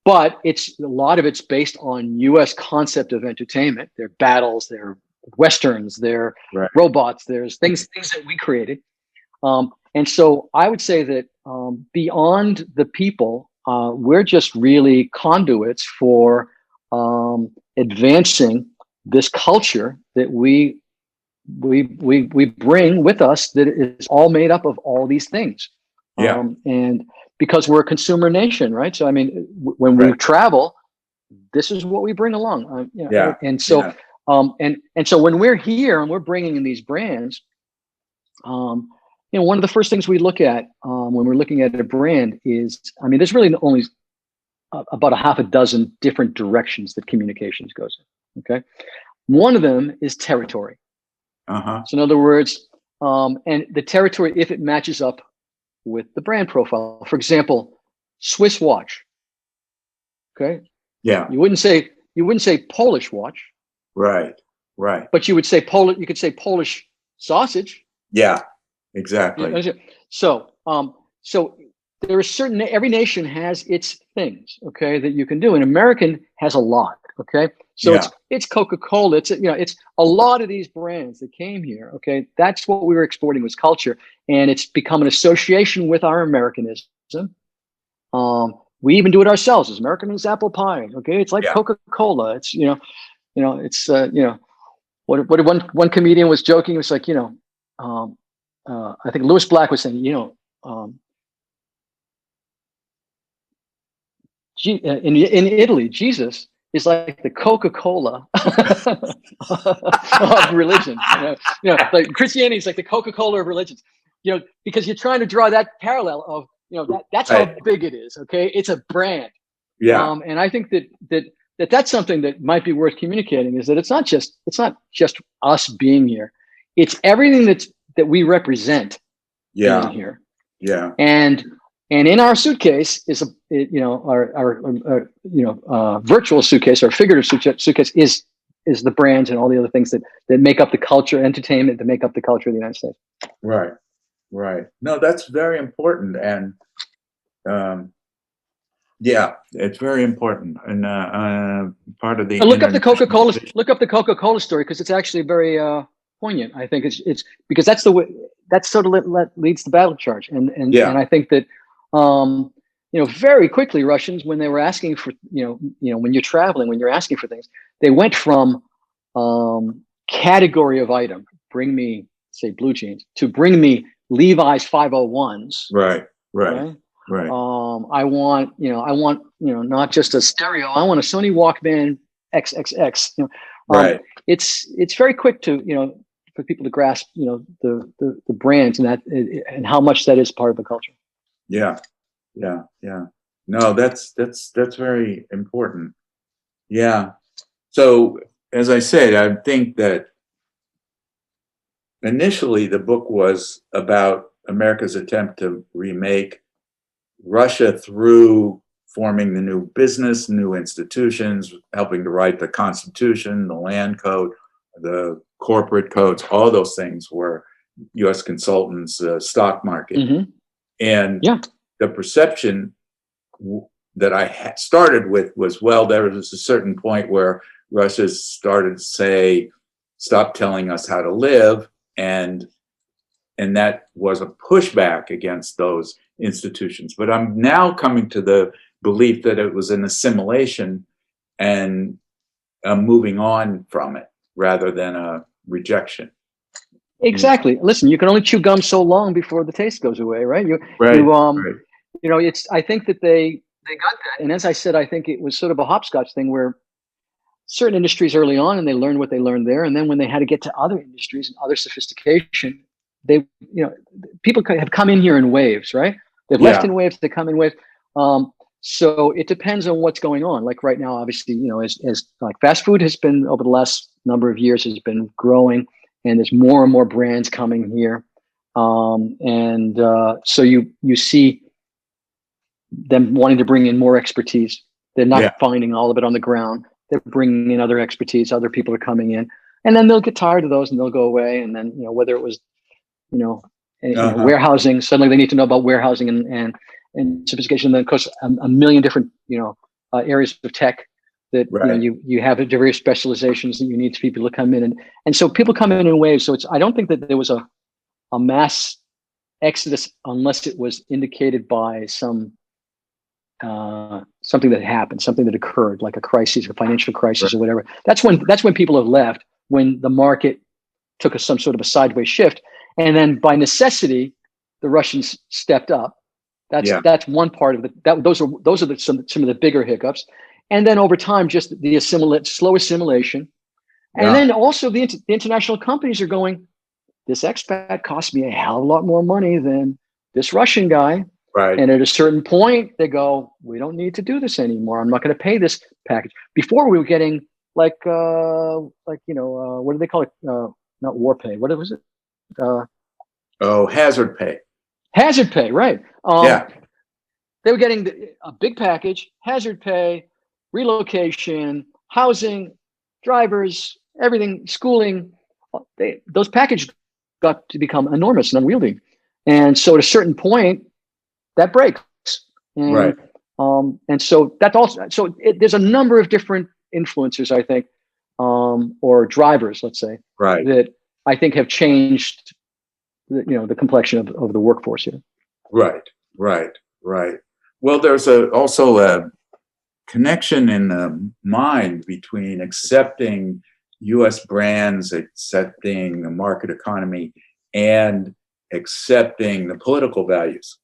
But a lot of it's based on U.S. concept of entertainment. Their battles, their westerns, their robots. There's things that we created. And so I would say that beyond the people, we're just really conduits for advancing this culture that we bring with us, that is all made up of all these things. And because we're a consumer nation, right? So I mean, when we travel, this is what we bring along. And so and so when we're here and we're bringing in these brands, you know, one of the first things we look at when we're looking at a brand is, I mean, there's really only about a half a dozen different directions that communications goes in. Okay, one of them is territory. So in other words, and the territory, if it matches up with the brand profile. For example, Swiss watch. Okay. Yeah. You wouldn't say Polish watch. Right. But you would say you could say Polish sausage. Yeah. Exactly. So there are every nation has its things, okay, that you can do. And American has a lot. Okay. So it's Coca-Cola. It's, you know, it's a lot of these brands that came here. Okay. That's what we were exporting, was culture. And it's become an association with our Americanism. We even do it ourselves. As American as apple pie. Okay. It's like Coca-Cola. It's, you know, it's, you know, what one comedian was joking. It was like, you know, I think Lewis Black was saying, you know, in Italy, Jesus is like the Coca-Cola of religion. You know, like Christianity is like the Coca-Cola of religions. You know, because you're trying to draw that parallel of, you know, that's how big it is. Okay, it's a brand. Yeah. And I think that's something that might be worth communicating, is that it's not just us being here. It's everything that we represent being here. Yeah. And in our suitcase is our virtual suitcase, or figurative suitcase is the brands and all the other things that make up the culture, entertainment, that make up the culture of the United States. Right. No, that's very important, and it's very important, and part of the. Look up the Coca-Cola story, because it's actually very poignant. I think it's because that's the way, that's sort of leads the battle charge, and I think that you know, very quickly Russians, when they were asking for, you know, when you're traveling, when you're asking for things, they went from category of item, bring me, say, blue jeans, to bring me Levi's 501s. Right. I want, not just a stereo. I want a Sony Walkman XXX. You know, it's very quick to, you know, for people to grasp, you know, the brands and how much that is part of the culture. Yeah. yeah. No, that's very important. Yeah. So as I said, I think that initially the book was about America's attempt to remake Russia through forming the new business, new institutions, helping to write the Constitution, the land code, the corporate codes, all those things were US consultants, stock market. Mm-hmm. And Yeah. the perception that I started with was, well, there was a certain point where Russia started to say, stop telling us how to live. And that was a pushback against those institutions. But I'm now coming to the belief that it was an assimilation and moving on from it rather than a rejection. Exactly. Listen, you can only chew gum so long before the taste goes away, right? Right. It's. I think that they got that, and as I said, I think it was sort of a hopscotch thing where certain industries early on, and they learned what they learned there, and then when they had to get to other industries and other sophistication, they, people have come in here in waves, right? They've left in waves. They come in waves. So it depends on what's going on. Like right now, obviously, as like fast food has been over the last number of years has been growing, and there's more and more brands coming here, so you see them wanting to bring in more expertise. They're not finding all of it on the ground. They're bringing in other expertise. Other people are coming in, and then they'll get tired of those and they'll go away. And then whether it was warehousing, suddenly they need to know about warehousing and sophistication. And then of course a million different areas of tech that you have various specializations that you need people to come in, and so people come in waves. So I don't think that there was a mass exodus unless it was indicated by something that happened, something that occurred, like a crisis, a financial crisis or whatever. That's when people have left, when the market took some sort of a sideways shift. And then by necessity, the Russians stepped up. That's one part of those are some of the bigger hiccups. And then over time, just the slow assimilation. And then also the international companies are going, this expat cost me a hell of a lot more money than this Russian guy. Right. And at a certain point, they go, we don't need to do this anymore. I'm not going to pay this package. Before we were getting what do they call it? Not war pay. What was it? Hazard pay. Hazard pay, right. They were getting a big package, hazard pay, relocation, housing, drivers, everything, schooling. Those packages got to become enormous and unwieldy. And so at a certain point, that breaks. And, and so that's also, there's a number of different influencers, I think, or drivers, let's say, that I think have changed the complexion of the workforce here. Right. Well, there's also a connection in the mind between accepting U.S. brands, accepting the market economy, and accepting the political values.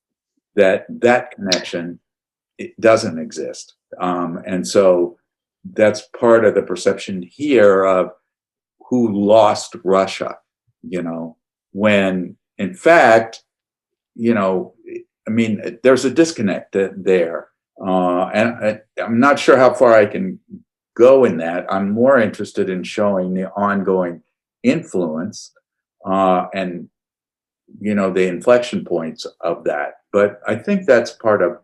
That connection, it doesn't exist, and so that's part of the perception here of who lost Russia. When in fact, there's a disconnect there, and I'm not sure how far I can go in that. I'm more interested in showing the ongoing influence and the inflection points of that. But I think that's part of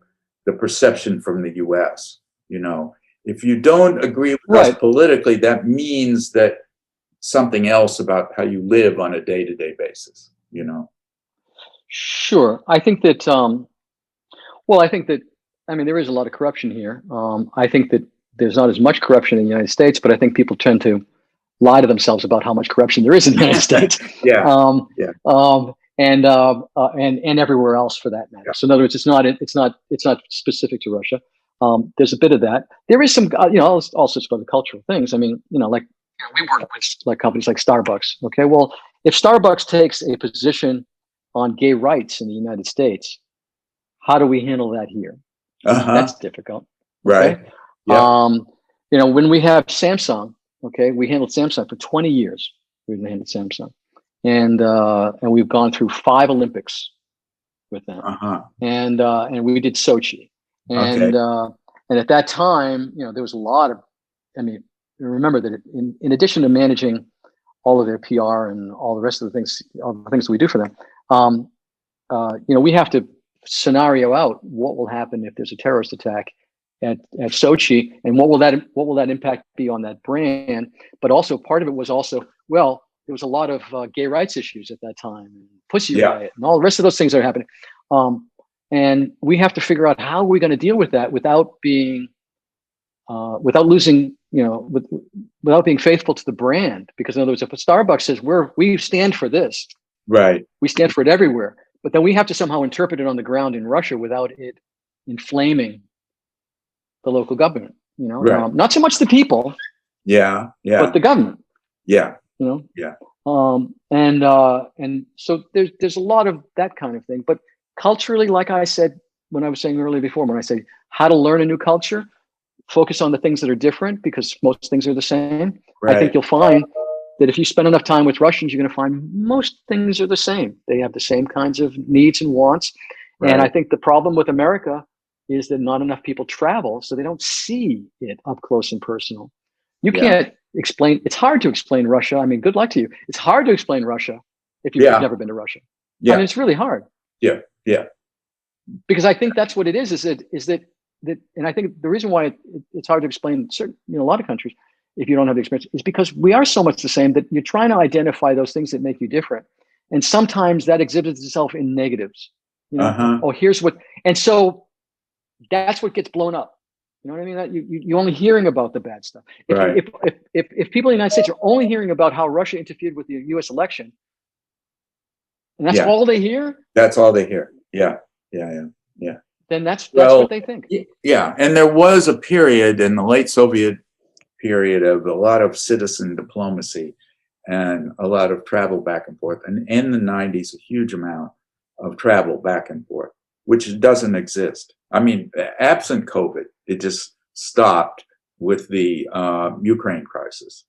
the perception from the U.S. If you don't agree with us politically, that means that something else about how you live on a day-to-day basis. Sure. I think that. There is a lot of corruption here. I think that there's not as much corruption in the United States, but I think people tend to lie to themselves about how much corruption there is in the United States. And everywhere else for that matter. So in other words, it's not specific to Russia. There's a bit of that. There is some, all sorts of other cultural things. We work with like companies like Starbucks. Okay, well, if Starbucks takes a position on gay rights in the United States, how do we handle that here? That's difficult. Okay? Right. Yeah. When we have Samsung, okay, we handled Samsung for 20 years. We've handled Samsung. And we've gone through 5 Olympics with them, Uh-huh. and we did Sochi, and Okay. and at that time, there was a lot of, I mean, remember that in addition to managing all of their PR and all the rest of all the things we do for them, we have to scenario out what will happen if there's a terrorist attack at Sochi, and what will that impact be on that brand. But also part of it was also, well, there was a lot of gay rights issues at that time, and Pussy Riot, and all the rest of those things are happening. And we have to figure out how we're going to deal with that without being, without losing, without being faithful to the brand. Because in other words, if Starbucks says we stand for this, Right. we stand for it everywhere, but then we have to somehow interpret it on the ground in Russia without it inflaming the local government. Right. Not so much the people, Yeah. but the government. Yeah. Yeah. And so there's a lot of that kind of thing. But culturally, like I said, when I was saying earlier before, when I say how to learn a new culture, focus on the things that are different, because most things are the same. Right. I think you'll find that if you spend enough time with Russians, you're going to find most things are the same. They have the same kinds of needs and wants. Right. And I think the problem with America is that not enough people travel, so they don't see it up close and personal. You can't explain. It's hard to explain Russia. I mean, good luck to you. It's hard to explain Russia if you've never been to Russia. Yeah. I mean, it's really hard. Yeah. Because I think that's what it is that, and I think the reason why it's hard to explain certain, a lot of countries, if you don't have the experience, is because we are so much the same that you're trying to identify those things that make you different. And sometimes that exhibits itself in negatives. Oh, here's what, and so that's what gets blown up. You know what I mean? That you're only hearing about the bad stuff. If people in the United States are only hearing about how Russia interfered with the U.S. election, and that's all they hear. That's all they hear. Yeah. Then that's what they think. Yeah, and there was a period in the late Soviet period of a lot of citizen diplomacy and a lot of travel back and forth. And in the 90s, a huge amount of travel back and forth, which doesn't exist. I mean, absent COVID, it just stopped with the Ukraine crisis.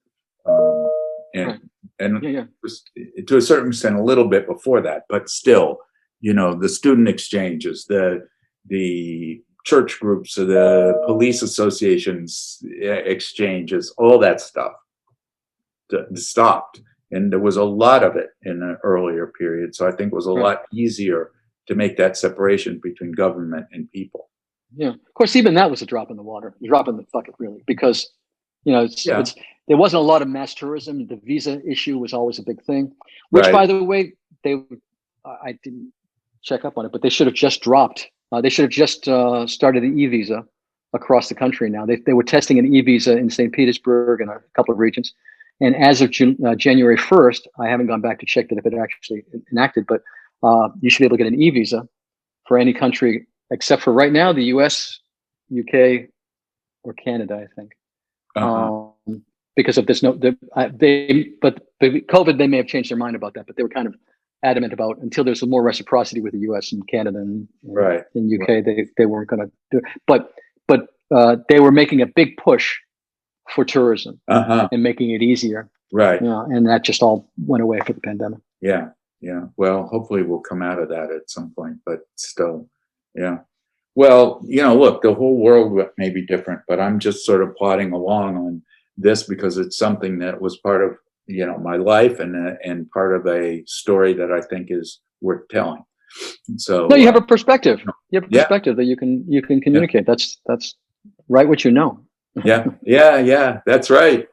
And to a certain extent, a little bit before that, but still, the student exchanges, the church groups, the police associations exchanges, all that stuff stopped. And there was a lot of it in an earlier period. So I think it was a lot easier to make that separation between government and people. Yeah. Of course, even that was a drop in the water, a drop in the bucket, really, because, there wasn't a lot of mass tourism. The visa issue was always a big thing, which, by the way, I didn't check up on it, but they should have just dropped. They should have just started the e-visa across the country now. They were testing an e-visa in St. Petersburg and a couple of regions. And as of January 1st, I haven't gone back to check that if it actually enacted, but you should be able to get an e-visa for any country except for right now, the US, UK, or Canada, I think. Because of this, but COVID, they may have changed their mind about that, but they were kind of adamant about until there's more reciprocity with the US and Canada and in UK, they weren't going to do it. But they were making a big push for tourism and making it easier. Right. And that just all went away for the pandemic. Yeah. Well, hopefully we'll come out of that at some point, but still, yeah. Well, look, the whole world may be different, but I'm just sort of plodding along on this because it's something that was part of, my life and part of a story that I think is worth telling. And so no, you have a perspective. You have a perspective that you can communicate. That's right. What you know. Yeah. That's right.